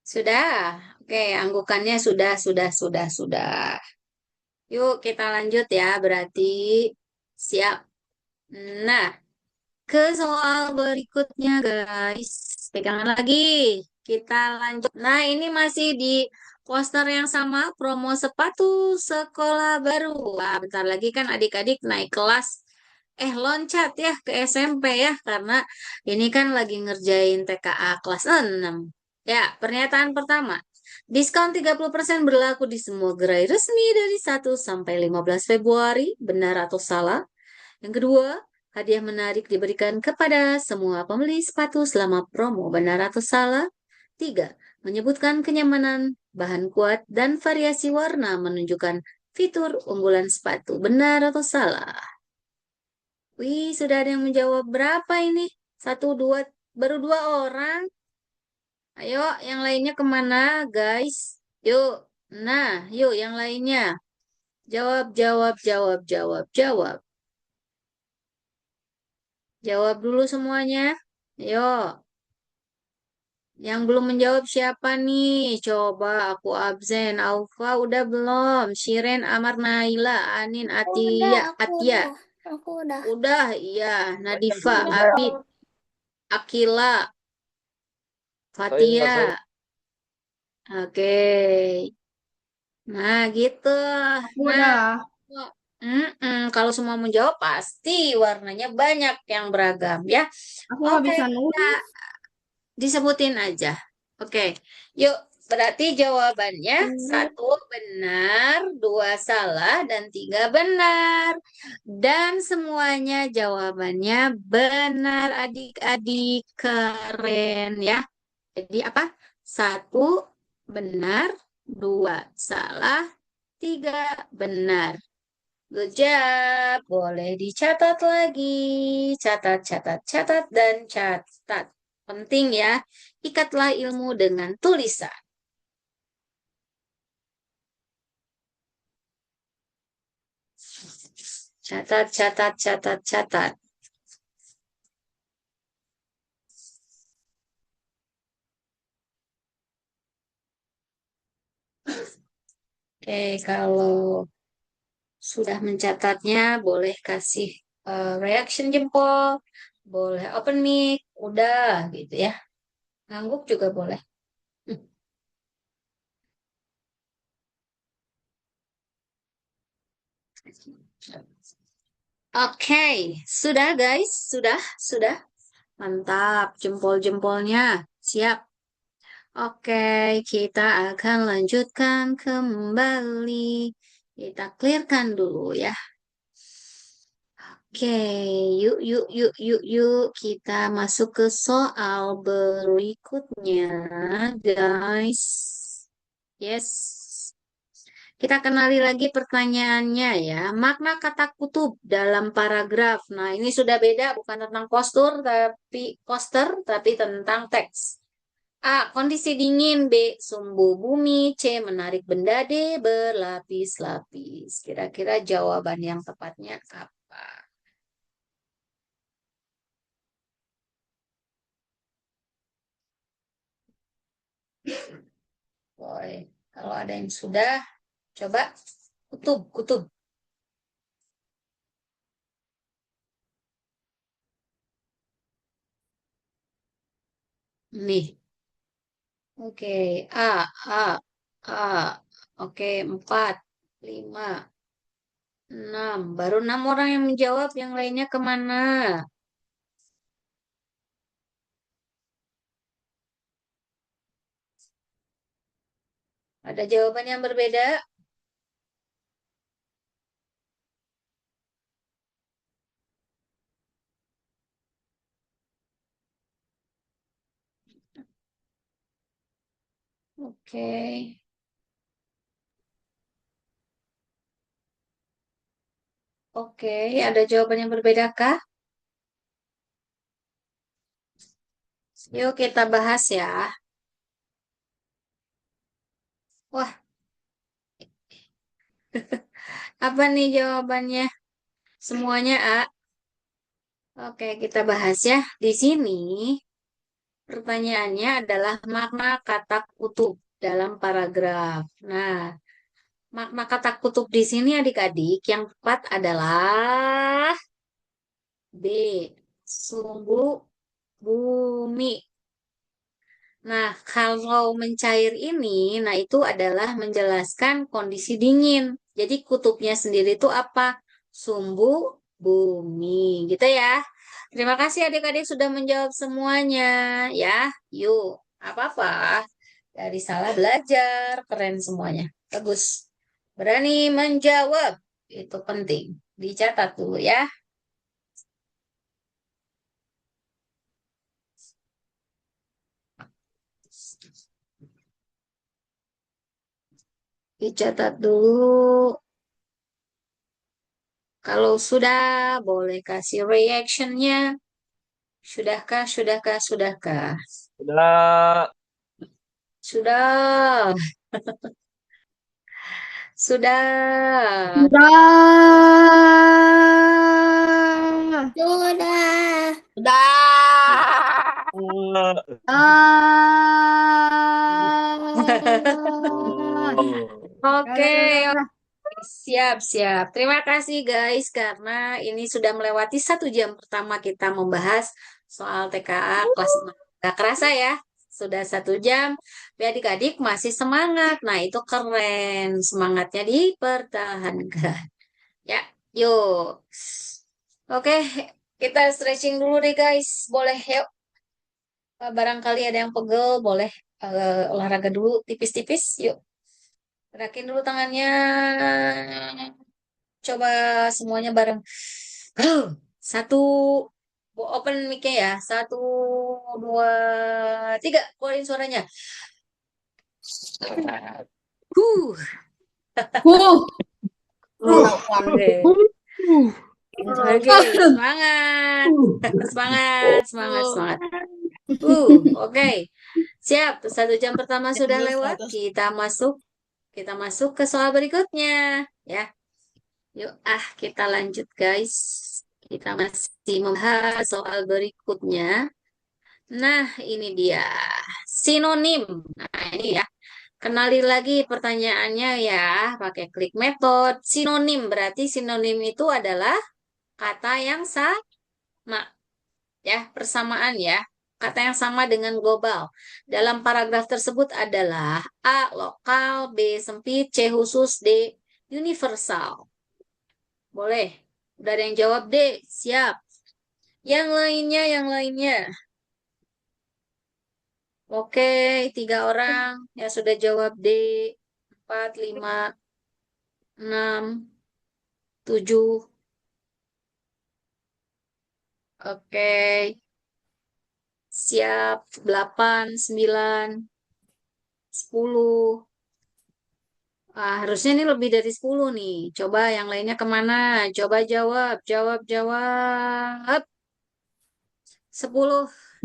Sudah. Oke, anggukannya sudah. Yuk kita lanjut ya, berarti siap. Nah, ke soal berikutnya guys. Pegangan lagi. Kita lanjut. Nah, ini masih di poster yang sama, promo sepatu sekolah baru. Wah, bentar lagi kan adik-adik naik kelas. Loncat ya ke SMP ya, karena ini kan lagi ngerjain TKA kelas 6. Ya, pernyataan pertama. Diskon 30% berlaku di semua gerai resmi dari 1 sampai 15 Februari. Benar atau salah? Yang kedua, hadiah menarik diberikan kepada semua pembeli sepatu selama promo. Benar atau salah? Tiga, menyebutkan kenyamanan, bahan kuat, dan variasi warna menunjukkan fitur unggulan sepatu. Benar atau salah? Wih, sudah ada yang menjawab berapa ini? Satu, dua, baru dua orang. Ayo, yang lainnya kemana, guys? Yuk, nah, yuk yang lainnya. Jawab, jawab, jawab, jawab, jawab. Jawab dulu semuanya. Ayo, yang belum menjawab siapa nih? Coba aku absen. Aufa udah belum? Shiren, Amar, Naila, Anin, Atia, Atia. Aku udah. Udah, iya. Nadifa, Udah. Abid, Akila, Saya. Fatia. Oke. Nah, gitu. Aku Nah, udah. kalau semua menjawab pasti warnanya banyak yang beragam ya. Aku nggak Oke, bisa kita nulis. disebutin aja. Oke, yuk. Berarti jawabannya satu benar, dua salah, dan tiga benar. Dan semuanya jawabannya benar, adik-adik. Keren ya. Jadi apa? Satu benar, 2 salah, 3 benar. Good job. Boleh dicatat lagi. Catat, catat, catat, dan catat. Penting ya. Ikatlah ilmu dengan tulisan. Catat, catat, catat, catat. Oke, kalau sudah mencatatnya, boleh kasih reaction jempol, boleh open mic, udah gitu ya. Ngangguk juga boleh. Oke, sudah guys, sudah. Mantap, jempol-jempolnya. Siap. Oke, kita akan lanjutkan kembali. Kita clearkan dulu ya. Oke, yuk. Kita masuk ke soal berikutnya, guys. Yes. Kita kenali lagi pertanyaannya ya. Makna kata kutub dalam paragraf. Nah, ini sudah beda, bukan tentang poster, tapi tentang teks. A. Kondisi dingin. B. Sumbu bumi. C. Menarik benda. D. Berlapis-lapis. Kira-kira jawaban yang tepatnya apa? Boleh. Kalau ada yang sudah, coba kutub. Nih. Oke. A. Oke, 4, 5, 6. Baru 6 orang yang menjawab, yang lainnya kemana? Ada jawaban yang berbeda? Oke. Oke, ada jawaban yang berbeda kah? Yuk kita bahas ya. Wah, apa nih jawabannya? Semuanya A. Oke, kita bahas ya. Di sini pertanyaannya adalah makna kata kutub dalam paragraf. Nah, makna kata kutub di sini adik-adik yang tepat adalah B. Sumbu bumi. Nah, kalau mencair ini, nah itu adalah menjelaskan kondisi dingin. Jadi kutubnya sendiri itu apa? Sumbu bumi, gitu ya. Terima kasih adik-adik sudah menjawab semuanya. Ya, yuk, apa-apa. Dari salah belajar, keren semuanya. Bagus. Berani menjawab, itu penting. Dicatat dulu ya. Dicatat dulu. Kalau sudah, boleh kasih reactionnya. Sudahkah? Udah. Sudah, sudah. Dah. Sudah. Dah. Oke, Dah. siap. Terima kasih guys, karena ini sudah melewati 1 jam pertama kita membahas soal TKA kelas 5. Gak kerasa ya, sudah 1 jam. Tapi adik-adik masih semangat. Nah, itu keren. Semangatnya dipertahankan. Ya, yuk. Oke, kita stretching dulu deh guys. Boleh, yuk. Barangkali ada yang pegel, boleh olahraga dulu tipis-tipis. Yuk, gerakin dulu tangannya. Coba semuanya bareng. Satu, open mic-nya ya. 1, 2, 3. Keluarin suaranya. Huh. Oke. Oke, semangat. Semangat, semangat, semangat. Oke. Siap. 1 jam pertama sudah lewat. Kita masuk ke soal berikutnya. Ya. Yuk, kita lanjut, guys. Kita masih membahas soal berikutnya. Nah, ini dia. Sinonim. Nah, ini ya. Kenali lagi pertanyaannya ya, pakai klik metode. Sinonim berarti sinonim itu adalah kata yang sama, ya, persamaan ya. Kata yang sama dengan global. Dalam paragraf tersebut adalah A, lokal, B, sempit, C, khusus, D, universal. Boleh. Udah ada yang jawab D, siap. Yang lainnya. Oke, 3 orang yang sudah jawab D, 4, 5, 6, 7. Oke, siap. 8, 9, 10. Harusnya ini lebih dari 10 nih. Coba yang lainnya kemana? Coba jawab. 10.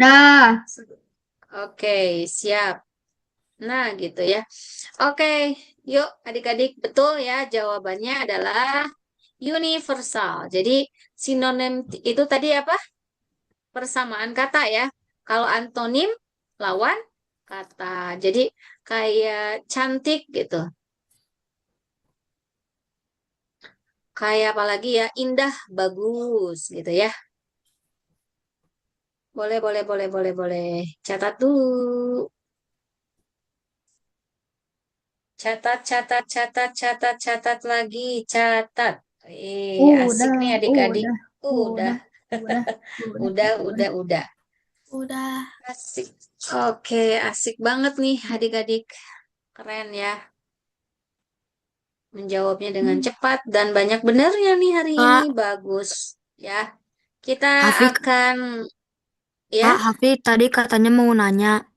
Dah. Oke, siap. Nah, gitu ya. Oke, yuk adik-adik. Betul ya, jawabannya adalah universal. Jadi sinonim itu tadi apa? Persamaan kata ya. Kalau antonim lawan kata. Jadi kayak cantik gitu. Kayak apa lagi ya? Indah, bagus gitu ya. Boleh. Catat dulu. Catat lagi. Catat. Asik nih adik-adik. Udah. Udah. Udah. Udah. Asik. Oke, asik banget nih adik-adik. Keren ya. Menjawabnya dengan cepat dan banyak benernya nih hari ini. Kak, Bagus. Ya. Kita Hafik, akan, ya. Kak, Hafik tadi katanya mau nanya.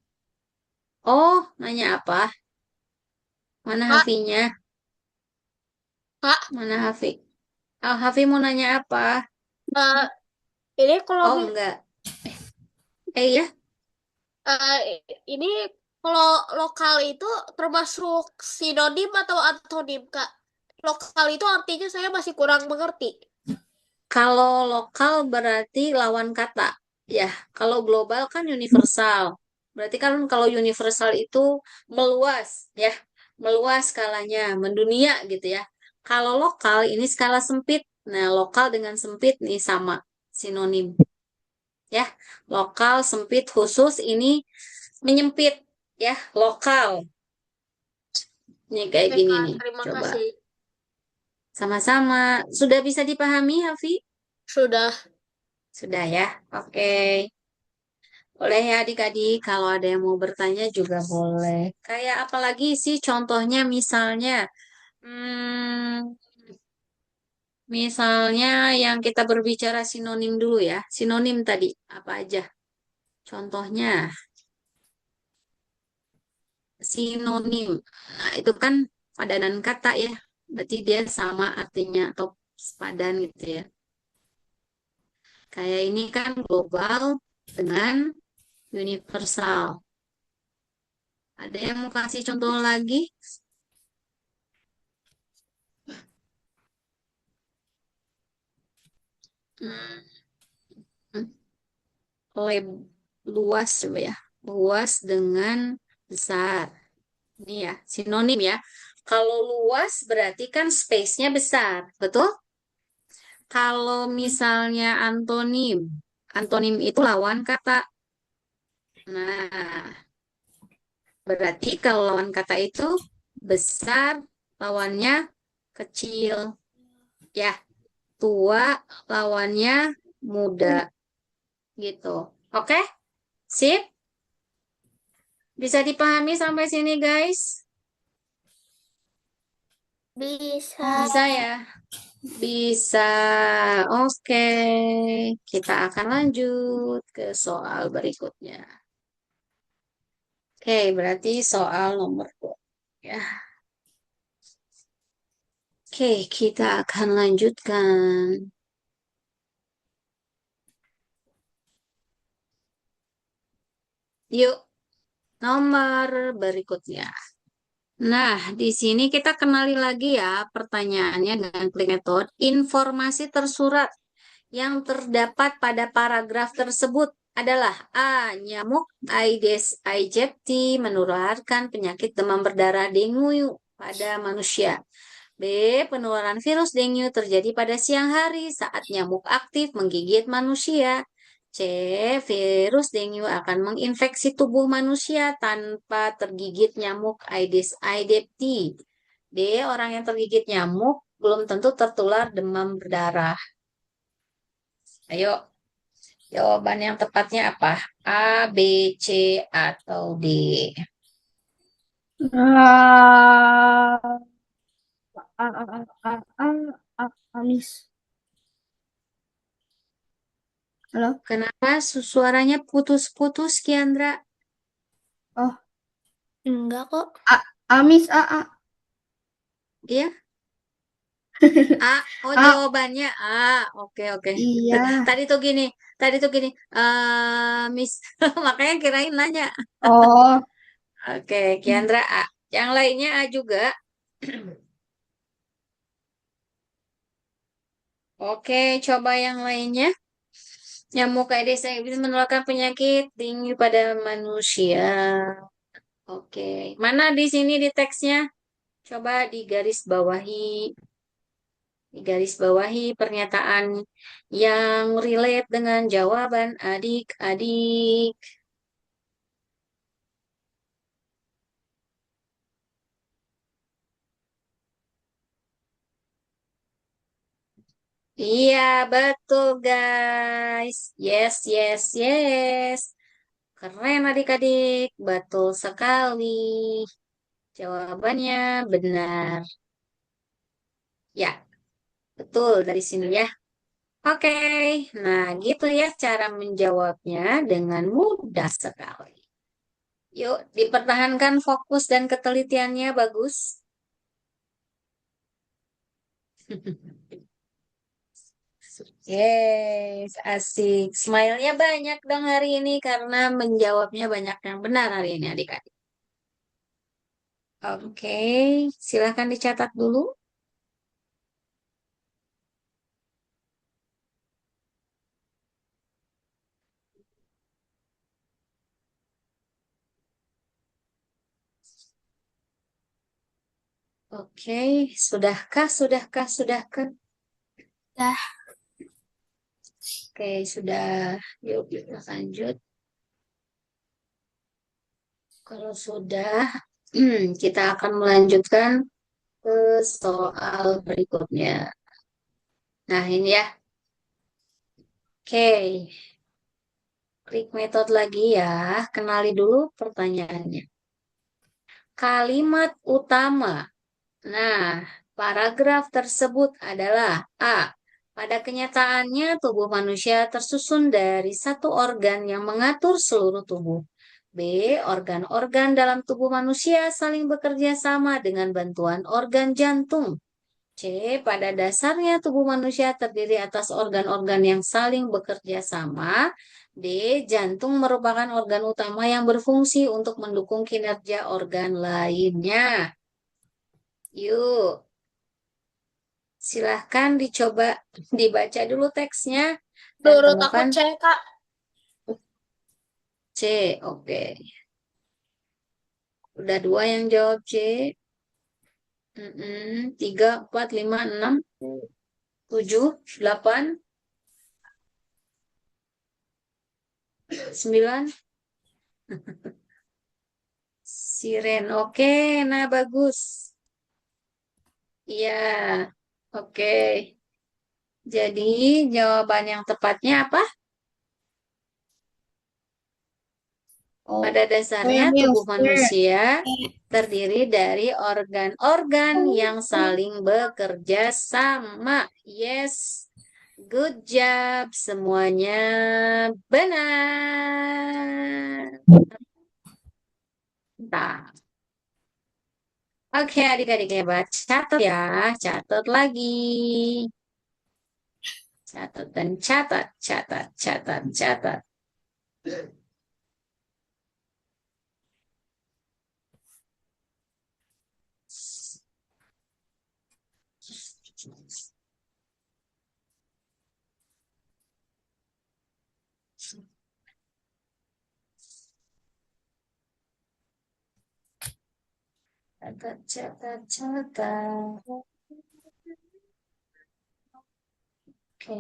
Oh, nanya apa? Mana Kak, Hafinya? Kak, Mana Hafi? Oh, Hafi mau nanya apa? eh, ini kalau Oh, enggak. Ya. eh, ini kalau lokal itu termasuk sinonim atau antonim, Kak? Lokal itu artinya saya masih kurang mengerti. Kalau lokal berarti lawan kata. Ya, kalau global kan universal. Berarti kan kalau universal itu meluas, ya. Meluas skalanya, mendunia gitu ya. Kalau lokal ini skala sempit. Nah, lokal dengan sempit nih sama sinonim. Ya, lokal, sempit, khusus ini menyempit. Ya, lokal. Ini kayak Oke, gini Kak, nih. terima Coba. kasih. Sama-sama. Sudah bisa dipahami, Hafi? Sudah. Sudah ya. Oke. Boleh ya adik-adik, kalau ada yang mau bertanya juga boleh. Kayak apalagi sih contohnya misalnya, hmm, misalnya yang kita berbicara sinonim dulu ya. Sinonim tadi apa aja? Contohnya sinonim. Nah, itu kan padanan kata ya. Berarti dia sama artinya atau sepadan gitu ya. Kayak ini kan global dengan universal. Ada yang mau kasih contoh lagi? Hmm, luas coba ya. Luas dengan besar. Ini ya, sinonim ya. Kalau luas berarti kan space-nya besar, betul? Kalau misalnya antonim, antonim itu lawan kata. Nah, berarti kalau lawan kata itu besar, lawannya kecil. Ya, tua, lawannya muda. Gitu. Oke? Sip? Bisa dipahami sampai sini, guys? Bisa. Bisa ya? Bisa. Oke. Kita akan lanjut ke soal berikutnya. Oke, berarti soal nomor 2. Ya. Oke, kita akan lanjutkan. Yuk, nomor berikutnya. Nah, di sini kita kenali lagi ya pertanyaannya dengan klik metode. Informasi tersurat yang terdapat pada paragraf tersebut adalah A. Nyamuk Aedes aegypti menularkan penyakit demam berdarah dengue pada manusia. B. Penularan virus dengue terjadi pada siang hari saat nyamuk aktif menggigit manusia. C. Virus dengue akan menginfeksi tubuh manusia tanpa tergigit nyamuk Aedes aegypti. D. Orang yang tergigit nyamuk belum tentu tertular demam berdarah. Ayo, jawaban yang tepatnya apa? A, B, C, atau D? Ah, ah, ah, ah, ah, ah, Amis. Halo? Kenapa suaranya putus-putus, Kiandra? Oh, Enggak kok. Amis, Iya? A, oh A. jawabannya A. Oke, oke. Iya. Tadi tuh gini, Miss, makanya kirain nanya. Oh, Oke, Kiandra A. Yang lainnya A juga. Oke, coba yang lainnya. Nyamuk Aedes aegypti menularkan penyakit tinggi pada manusia. Oke, mana di sini di teksnya? Coba digaris bawahi pernyataan yang relate dengan jawaban adik-adik. Iya, betul guys. Yes, yes, yes. Keren adik-adik, betul sekali. Jawabannya benar. Ya, betul dari sini ya. Oke, nah gitu ya cara menjawabnya dengan mudah sekali. Yuk, dipertahankan fokus dan ketelitiannya bagus. Yes, asik. Smile-nya banyak dong hari ini karena menjawabnya banyak yang benar hari ini adik-adik. Oke, silahkan dicatat dulu. Oke, sudahkah, sudahkah, sudahkah? Dah. Oke, sudah. Yuk, kita lanjut. Kalau sudah, kita akan melanjutkan ke soal berikutnya. Nah, ini ya. Oke, klik metode lagi ya. Kenali dulu pertanyaannya. Kalimat utama. Nah, paragraf tersebut adalah A. Pada kenyataannya, tubuh manusia tersusun dari satu organ yang mengatur seluruh tubuh. B. Organ-organ dalam tubuh manusia saling bekerja sama dengan bantuan organ jantung. C. Pada dasarnya tubuh manusia terdiri atas organ-organ yang saling bekerja sama. D. Jantung merupakan organ utama yang berfungsi untuk mendukung kinerja organ lainnya. Yuk, silahkan dicoba dibaca dulu teksnya dan Menurut aku temukan C, Kak. C. Oke, udah dua yang jawab C. Tiga, empat, lima, enam, tujuh, delapan, sembilan. Siren. Oke, nah bagus. Iya, oke. Jadi jawaban yang tepatnya apa? oh, Pada oh ya, dasarnya Miss. tubuh manusia terdiri dari organ-organ yang saling bekerja sama. Yes, good job. Semuanya benar. Nah, Oke, adik-adik hebat. Catat ya, catat lagi. Catat dan catat, catat, catat, catat. Catat, catat, catat. Oke,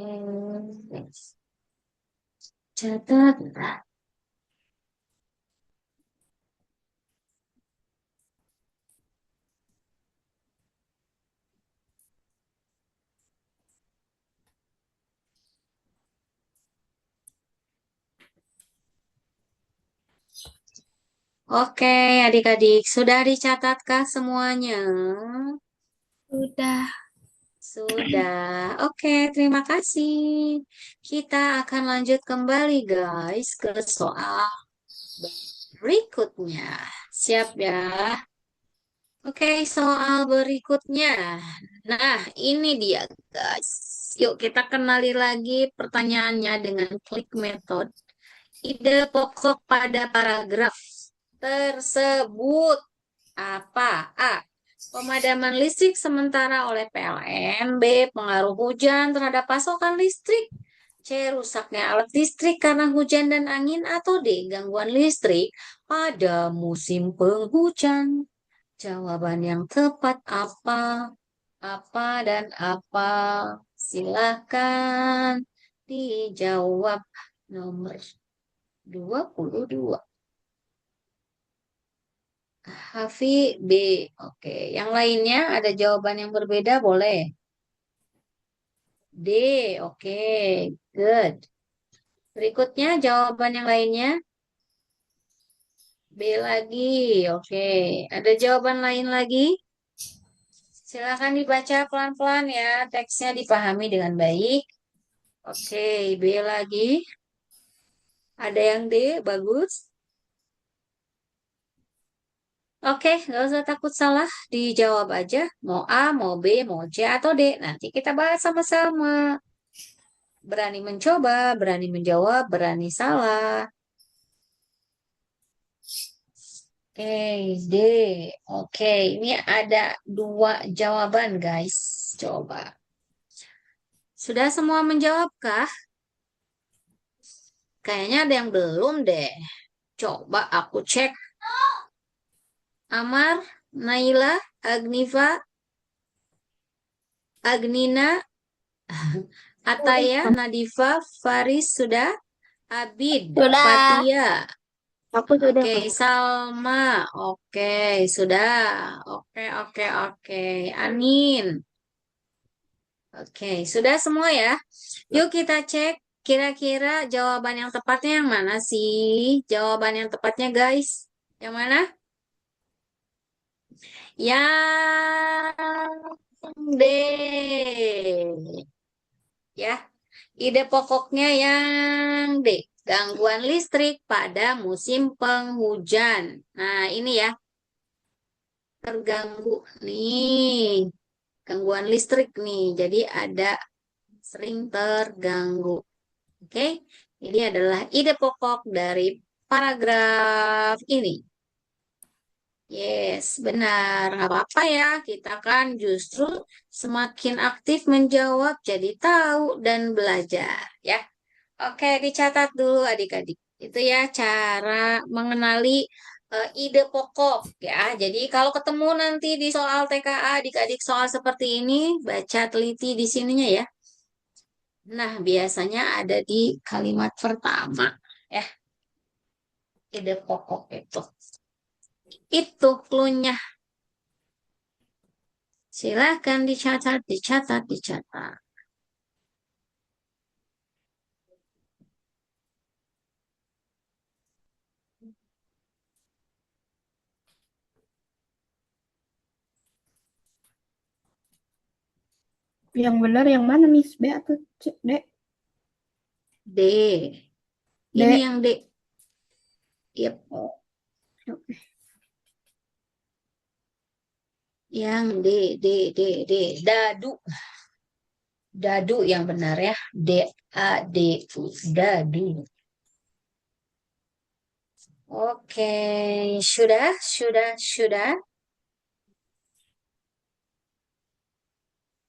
catat. Oke, adik-adik, sudah dicatatkah semuanya? Udah. Sudah. Oke, terima kasih. Kita akan lanjut kembali, guys, ke soal berikutnya. Siap ya? Oke, soal berikutnya. Nah, ini dia, guys. Yuk, kita kenali lagi pertanyaannya dengan klik metode. Ide pokok pada paragraf tersebut apa? A. Pemadaman listrik sementara oleh PLN. B. Pengaruh hujan terhadap pasokan listrik. C. Rusaknya alat listrik karena hujan dan angin. Atau D. Gangguan listrik pada musim penghujan. Jawaban yang tepat apa? Apa dan apa? Silakan dijawab. Nomor 22. Hafi B. Oke. Yang lainnya ada jawaban yang berbeda boleh. D. Oke. Good. Berikutnya jawaban yang lainnya. B lagi. Oke. Ada jawaban lain lagi? Silakan dibaca pelan-pelan ya. Teksnya dipahami dengan baik. Oke. B lagi. Ada yang D. Bagus. Oke, nggak usah takut salah. Dijawab aja. Mau A, mau B, mau C, atau D. Nanti kita bahas sama-sama. Berani mencoba, berani menjawab, berani salah. Oke, D. Oke, ini ada dua jawaban, guys. Coba. Sudah semua menjawabkah? Kayaknya ada yang belum deh. Coba aku cek. Amar, Naila, Agniva, Agnina, Ataya, Nadifa, Faris sudah. Abid, Sudah. Fatia. Aku sudah. Oke, Salma. Oke, sudah. Oke, oke, oke. Anin. Oke, sudah semua ya. Yuk kita cek kira-kira jawaban yang tepatnya yang mana sih? Jawaban yang tepatnya guys. Yang mana? Yang D. Ya, ide pokoknya yang D. Gangguan listrik pada musim penghujan. Nah, ini ya, terganggu nih. Gangguan listrik nih. Jadi ada sering terganggu. Oke, ini adalah ide pokok dari paragraf ini. Yes, benar. Nggak apa-apa ya. Kita kan justru semakin aktif menjawab, jadi tahu dan belajar. Ya, oke, dicatat dulu adik-adik. Itu ya cara mengenali ide pokok ya. Jadi kalau ketemu nanti di soal TKA, adik-adik soal seperti ini, baca teliti di sininya ya. Nah, biasanya ada di kalimat pertama ya, ide pokok itu. Itu clue-nya. Silahkan dicatat, dicatat, dicatat. Yang benar yang mana, Miss? B atau C? D? D. Ini D. yang D. Yep. Oh, oke. Yang D. Dadu. Dadu yang benar ya. D-A-D-U. Dadu. Oke, sudah.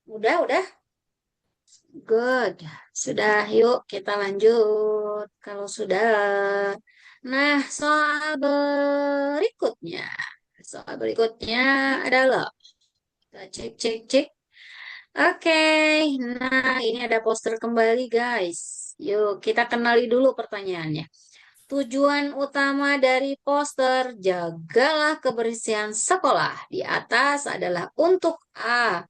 Udah. Good. Sudah, yuk kita lanjut. Kalau sudah. Nah, berikutnya. Soal berikutnya adalah kita cek. Oke, nah ini ada poster kembali guys. Yuk kita kenali dulu pertanyaannya. Tujuan utama dari poster jagalah kebersihan sekolah di atas adalah untuk A.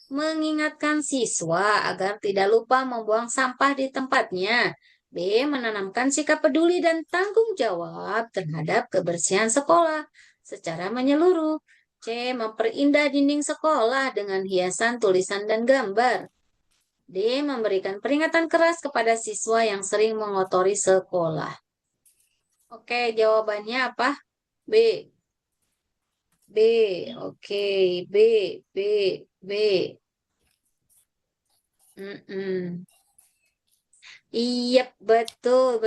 Mengingatkan siswa agar tidak lupa membuang sampah di tempatnya. B. Menanamkan sikap peduli dan tanggung jawab terhadap kebersihan sekolah secara menyeluruh. C. Memperindah dinding sekolah dengan hiasan, tulisan, dan gambar. D. Memberikan peringatan keras kepada siswa yang sering mengotori sekolah. Oke, jawabannya apa? B. B. Oke, B. Mm-mm. Iya, betul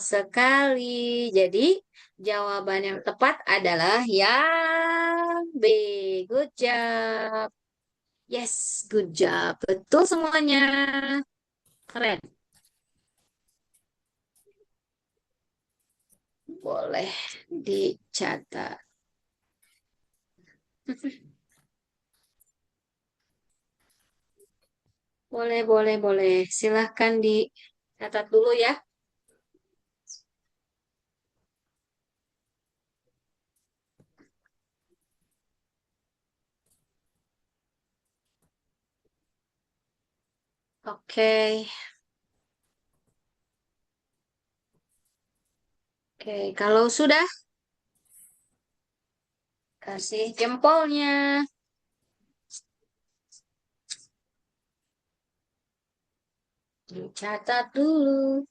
sekali. Jadi, jawaban yang tepat adalah yang B. Good job. Yes, good job. Betul semuanya. Keren. Boleh dicatat. Boleh. Silahkan dicatat dulu ya. Oke. Oke, kalau sudah, kasih jempolnya. Dicatat dulu.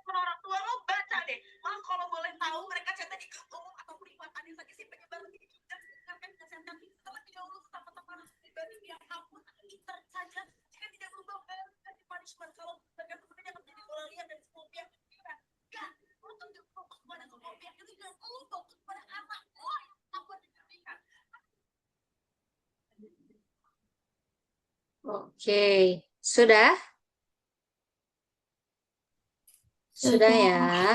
Orang tua lo baca deh. Mal kalau boleh tahu mereka chatnya di grup umum atau privat ada lagi sih penyebar lebih dan mendengarkan kesehatan terlebih dahulu teman-teman pribadi biar ampun Twitter saja jika tidak berubah dari punishment kalau mereka berbeda menjadi bola liar dan semua pihak berpikiran gak lo tunjuk fokus pada semua pihak itu dan lo fokus pada anak lo yang apa diberikan. Oke, sudah? Sudah ya.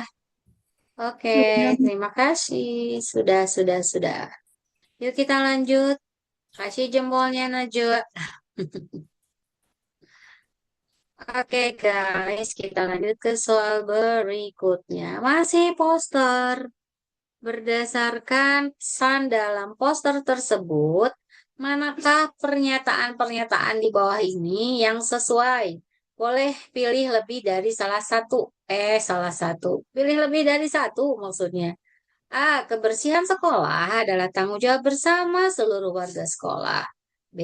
Oke, terima kasih. Sudah. Yuk kita lanjut. Kasih jempolnya Najwa. Oke guys, kita lanjut ke soal berikutnya. Masih poster. Berdasarkan pesan dalam poster tersebut, manakah pernyataan-pernyataan di bawah ini yang sesuai? Boleh pilih lebih dari salah satu. Salah satu. Pilih lebih dari satu maksudnya. A. Kebersihan sekolah adalah tanggung jawab bersama seluruh warga sekolah. B.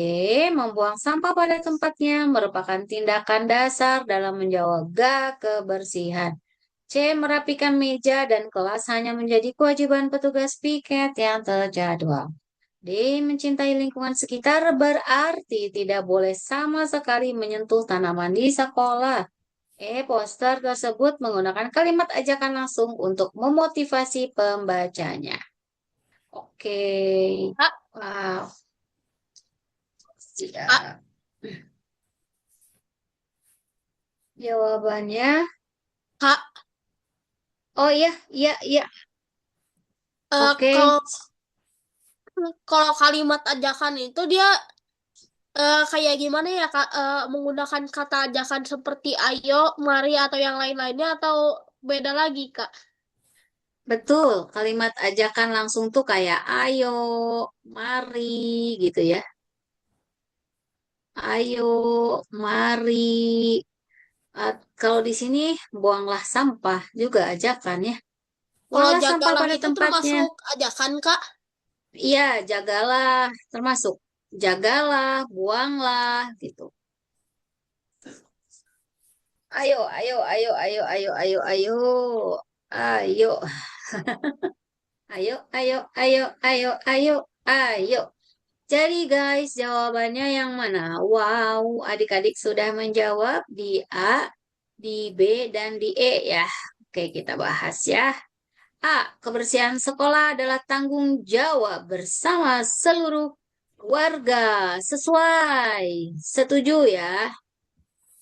Membuang sampah pada tempatnya merupakan tindakan dasar dalam menjaga kebersihan. C. Merapikan meja dan kelas hanya menjadi kewajiban petugas piket yang terjadwal. D. Mencintai lingkungan sekitar berarti tidak boleh sama sekali menyentuh tanaman di sekolah. Poster tersebut menggunakan kalimat ajakan langsung untuk memotivasi pembacanya. Oke. Kak, Wow. Kak, Siap. Jawabannya, Kak, oh iya. Oke. kalau kalau kalimat ajakan itu dia kayak gimana ya Kak? Menggunakan kata ajakan seperti ayo, mari atau yang lain-lainnya atau beda lagi Kak? Betul, kalimat ajakan langsung tuh kayak ayo, mari gitu ya. Ayo, mari. Kalau di sini buanglah sampah juga ajakan ya. Kalau Buanglah sampah jagalah pada itu tempatnya. termasuk ajakan Kak? Iya, jagalah, termasuk jagalah, buanglah, gitu. Ayo, ayo, ayo, ayo, ayo, ayo, ayo, ayo, ayo, ayo, ayo, ayo, ayo, ayo. Jadi guys, jawabannya yang mana? Wow, adik-adik sudah menjawab di A, di B, dan di E ya. Oke, kita bahas ya. A. Kebersihan sekolah adalah tanggung jawab bersama seluruh warga. Sesuai. Setuju ya.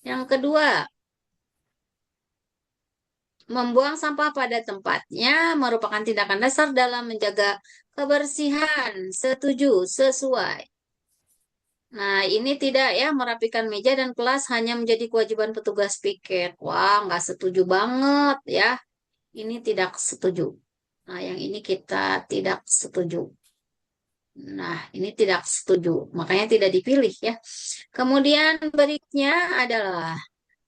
Yang kedua, membuang sampah pada tempatnya merupakan tindakan dasar dalam menjaga kebersihan. Setuju, sesuai. Nah, ini tidak ya, merapikan meja dan kelas hanya menjadi kewajiban petugas piket. Wah, nggak setuju banget ya. Ini tidak setuju. Nah, yang ini kita tidak setuju. Nah, ini tidak setuju. Makanya tidak dipilih ya. Kemudian berikutnya adalah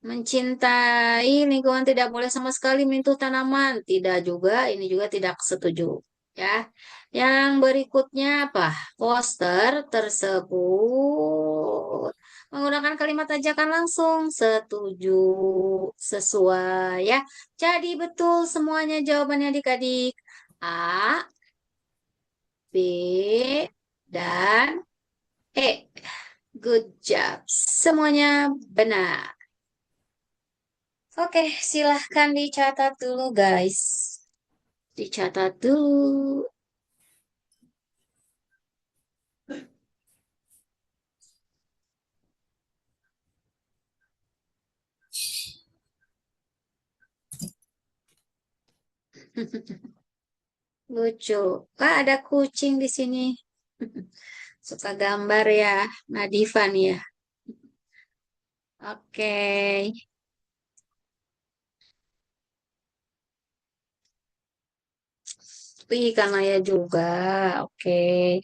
mencintai lingkungan, tidak boleh sama sekali menyentuh tanaman. Tidak juga, ini juga tidak setuju. Ya. Yang berikutnya apa? Poster tersebut menggunakan kalimat ajakan langsung. Setuju, sesuai ya. Jadi betul semuanya jawabannya adik-adik. A, B, dan E. Good job. Semuanya benar. Oke, silahkan dicatat dulu, guys. Dicatat dulu. Lucu. Wah, ada kucing di sini. Suka gambar ya, Nadifa nih ya. Oke. Wih, Kanaya juga. Oke.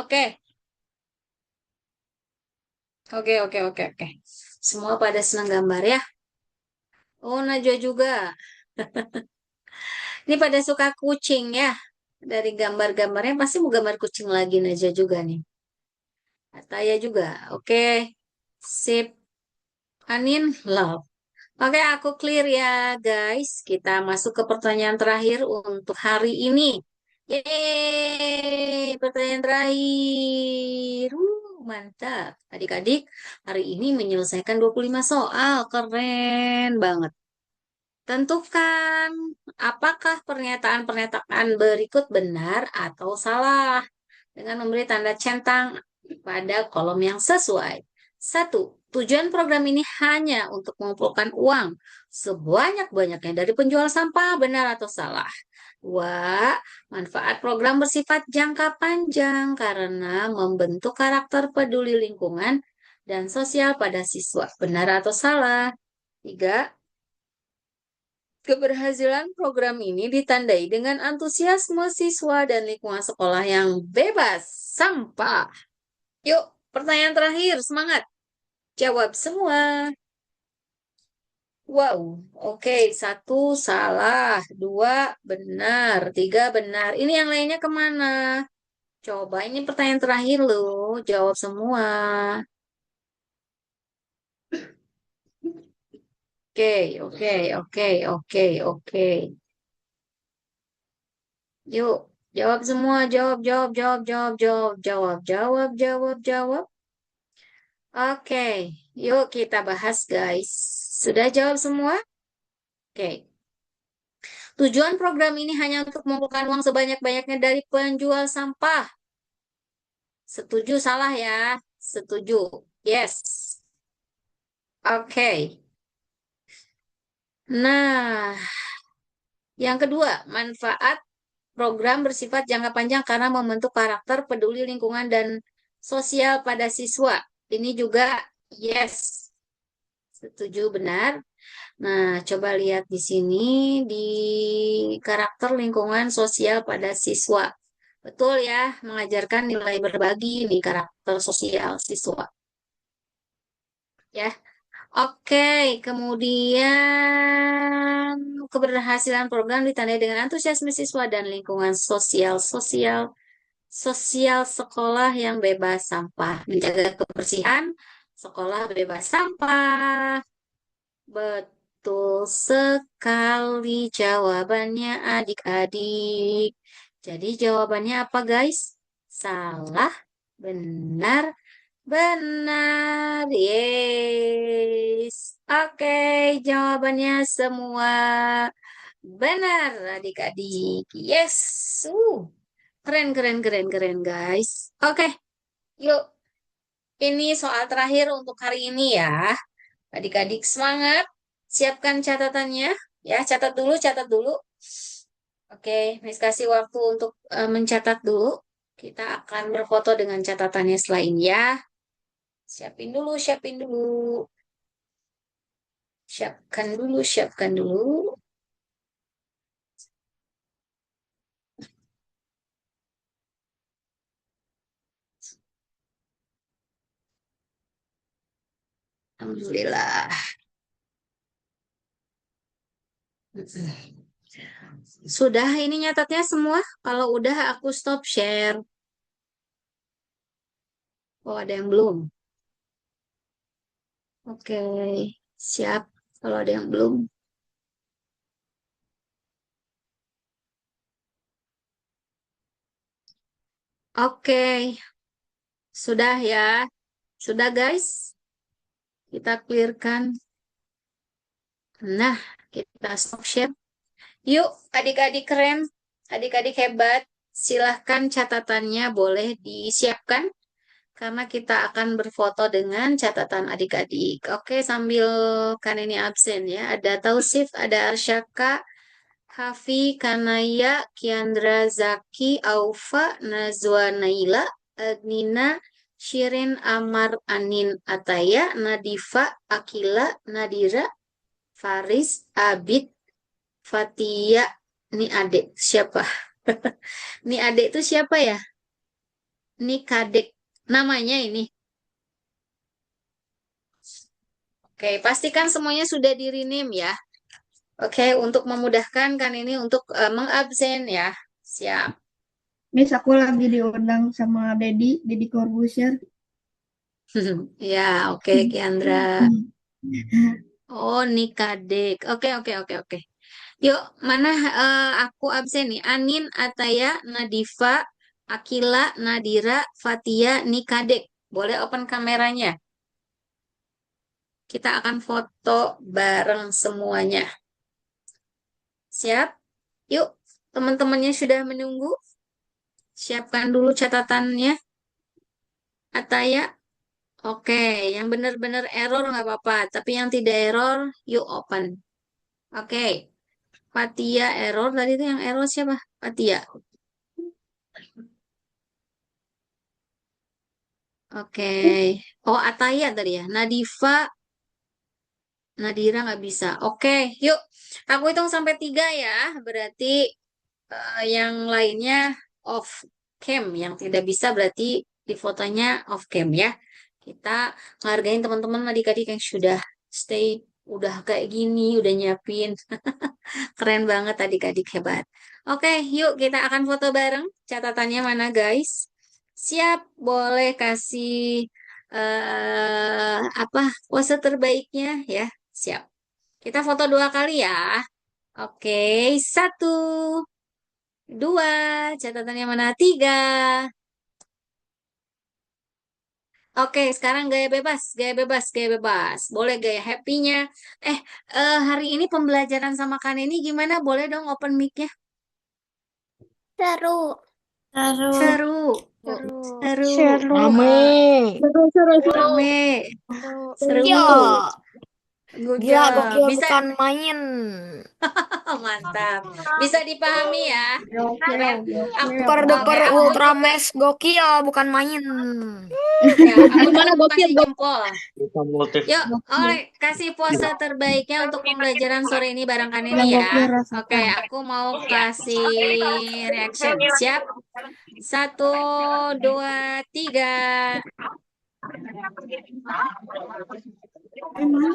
Oke. Oke, oke, oke, oke. Semua pada senang gambar ya. Oh, Najwa juga. Ini pada suka kucing ya. Dari gambar-gambarnya pasti mau gambar kucing lagi Najwa juga nih. Ataya juga. Oke. Sip. Anin, love. Oke, aku clear ya, guys. Kita masuk ke pertanyaan terakhir untuk hari ini. Yeay, pertanyaan terakhir. Mantap. Adik-adik, hari ini menyelesaikan 25 soal. Keren banget. Tentukan apakah pernyataan-pernyataan berikut benar atau salah dengan memberi tanda centang pada kolom yang sesuai. 1. Tujuan program ini hanya untuk mengumpulkan uang sebanyak-banyaknya dari penjual sampah, benar atau salah. 2. Manfaat program bersifat jangka panjang karena membentuk karakter peduli lingkungan dan sosial pada siswa, benar atau salah. 3. Keberhasilan program ini ditandai dengan antusiasme siswa dan lingkungan sekolah yang bebas sampah. Yuk, pertanyaan terakhir, semangat. Jawab semua. Wow, oke. 1 salah, 2 benar, 3 benar. Ini yang lainnya kemana? Coba, ini pertanyaan terakhir loh. Jawab semua. Oke, oke, oke, oke, oke. Yuk, jawab semua. Jawab, jawab, jawab, jawab, jawab, jawab, jawab, jawab, jawab. Oke, yuk kita bahas guys. Sudah jawab semua? Oke. Tujuan program ini hanya untuk mengumpulkan uang sebanyak-banyaknya dari penjual sampah. Setuju salah ya? Setuju. Yes. Oke. Nah, yang kedua, manfaat program bersifat jangka panjang karena membentuk karakter peduli lingkungan dan sosial pada siswa. Ini juga yes. Setuju benar. Nah, coba lihat di sini di karakter lingkungan sosial pada siswa. Betul ya, mengajarkan nilai berbagi di karakter sosial siswa. Ya. Oke, kemudian keberhasilan program ditandai dengan antusiasme siswa dan lingkungan sosial sekolah yang bebas sampah, menjaga kebersihan sekolah bebas sampah. Betul sekali jawabannya adik-adik. Jadi jawabannya apa guys? Salah, benar, benar. Yes. Oke, jawabannya semua benar adik-adik. Yes. Keren, keren, keren, keren guys. Oke, yuk. Ini soal terakhir untuk hari ini ya. Adik-adik semangat, siapkan catatannya. Ya, catat dulu, catat dulu. Oke, Miss kasih waktu untuk mencatat dulu. Kita akan berfoto dengan catatannya setelah ini ya. Siapin dulu, siapin dulu. Siapkan dulu, siapkan dulu. Alhamdulillah. Sudah ini nyatatnya semua? Kalau udah aku stop share. Oh, ada yang belum. Oke, siap. Kalau ada yang belum. Oke, sudah ya. Sudah guys. Kita clearkan. Nah, kita stop share. Yuk, adik-adik keren. Adik-adik hebat. Silahkan catatannya boleh disiapkan. Karena kita akan berfoto dengan catatan adik-adik. Oke, sambil kan ini absen ya. Ada Tausif, ada Arsyaka, Hafi, Kanaya, Kiandra, Zaki, Aufa, Nazwa, Naila, Agnina, Shirin, Amar, Anin, Ataya, Nadifa, Akila, Nadira, Faris, Abid, Fatia, ini adik siapa? Ini adik itu siapa ya? Ini kadek namanya ini. Oke, pastikan semuanya sudah di rename ya. Oke, untuk memudahkan kan ini untuk mengabsen ya. Siap. Miss, aku lagi diundang sama Dedi Corbuzier. Ya, oke, Kiandra. Oh, nih kadek. Oke, oke, oke, oke. Yuk, mana aku absen nih? Anin, Ataya, Nadifa, Akila, Nadira, Fatia, Nikadek. Boleh open kameranya. Kita akan foto bareng semuanya. Siap? Yuk, teman-temannya sudah menunggu. Siapkan dulu catatannya. Ataya, oke. Yang benar-benar error nggak apa-apa. Tapi yang tidak error, yuk open. Oke. Fatia error. Tadi itu yang error siapa? Fatia. Oke. Oh, Ataya tadi ya. Nadifa, Nadira nggak bisa. Oke, yuk. Aku hitung sampai 3 ya. Berarti yang lainnya off cam. Yang tidak bisa berarti di fotonya off cam ya. Kita ngargain teman-teman adik-adik yang sudah stay, udah kayak gini, udah nyiapin. Keren banget adik-adik hebat. Oke, yuk kita akan foto bareng. Catatannya mana guys? Siap, boleh kasih apa pose terbaiknya ya. Siap. Kita foto 2 kali ya. Oke, 1, 2, catatannya mana? 3. Oke, sekarang gaya bebas, gaya bebas, gaya bebas. Boleh gaya happy-nya. Eh, hari ini pembelajaran sama Kak Neni gimana? Boleh dong open mic-nya? Seru. Seru. Seru. Seru. Rame. Rame. Seru. Yo. Good Gila, job. gokil Bisa, bukan main. mantap. Bisa dipahami ya. Aku, Super-duper oke, Ultramex gokil bukan main. ya, aku mau kasih jempol. Kita multi Yuk, oleh kasih pose terbaiknya untuk pembelajaran sore ini bareng Kak Yang Neni ya. gokil rasakan. Oke, aku mau kasih reaction. Siap? 1, 2, 3. Mana?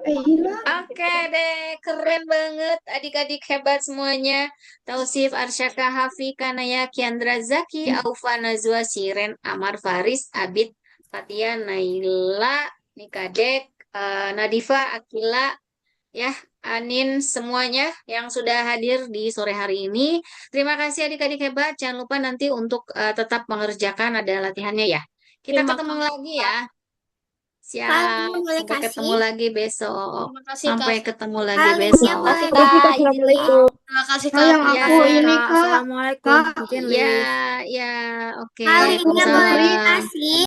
Hilang. Oke deh, keren banget adik-adik hebat semuanya. Tausif, Arsyaka, Hafi, Kanaya, Kiandra, Zaki, Aufa, Nazwa, Siren, Amar, Faris, Abid, Fatia, Naila, Nikadek, Nadifa, Akila, ya, Anin, semuanya yang sudah hadir di sore hari ini. Terima kasih adik-adik hebat. Jangan lupa nanti untuk tetap mengerjakan ada latihannya ya. Kita Terima ketemu kasih. lagi ya. Kak, Siap. boleh Sampai ketemu kasih? lagi besok. Terima kasih, Sampai Kak. ketemu lagi Kak, linknya besok. boleh Oke, Kak, izin link. Assalamualaikum. Terima kasih, Kak, Kak. yang Ya, aku ini, Kak. Assalamualaikum. Kak, Mungkin ya, link. ya, oke. Kak, linknya boleh Waalaikumsalam. dikasih.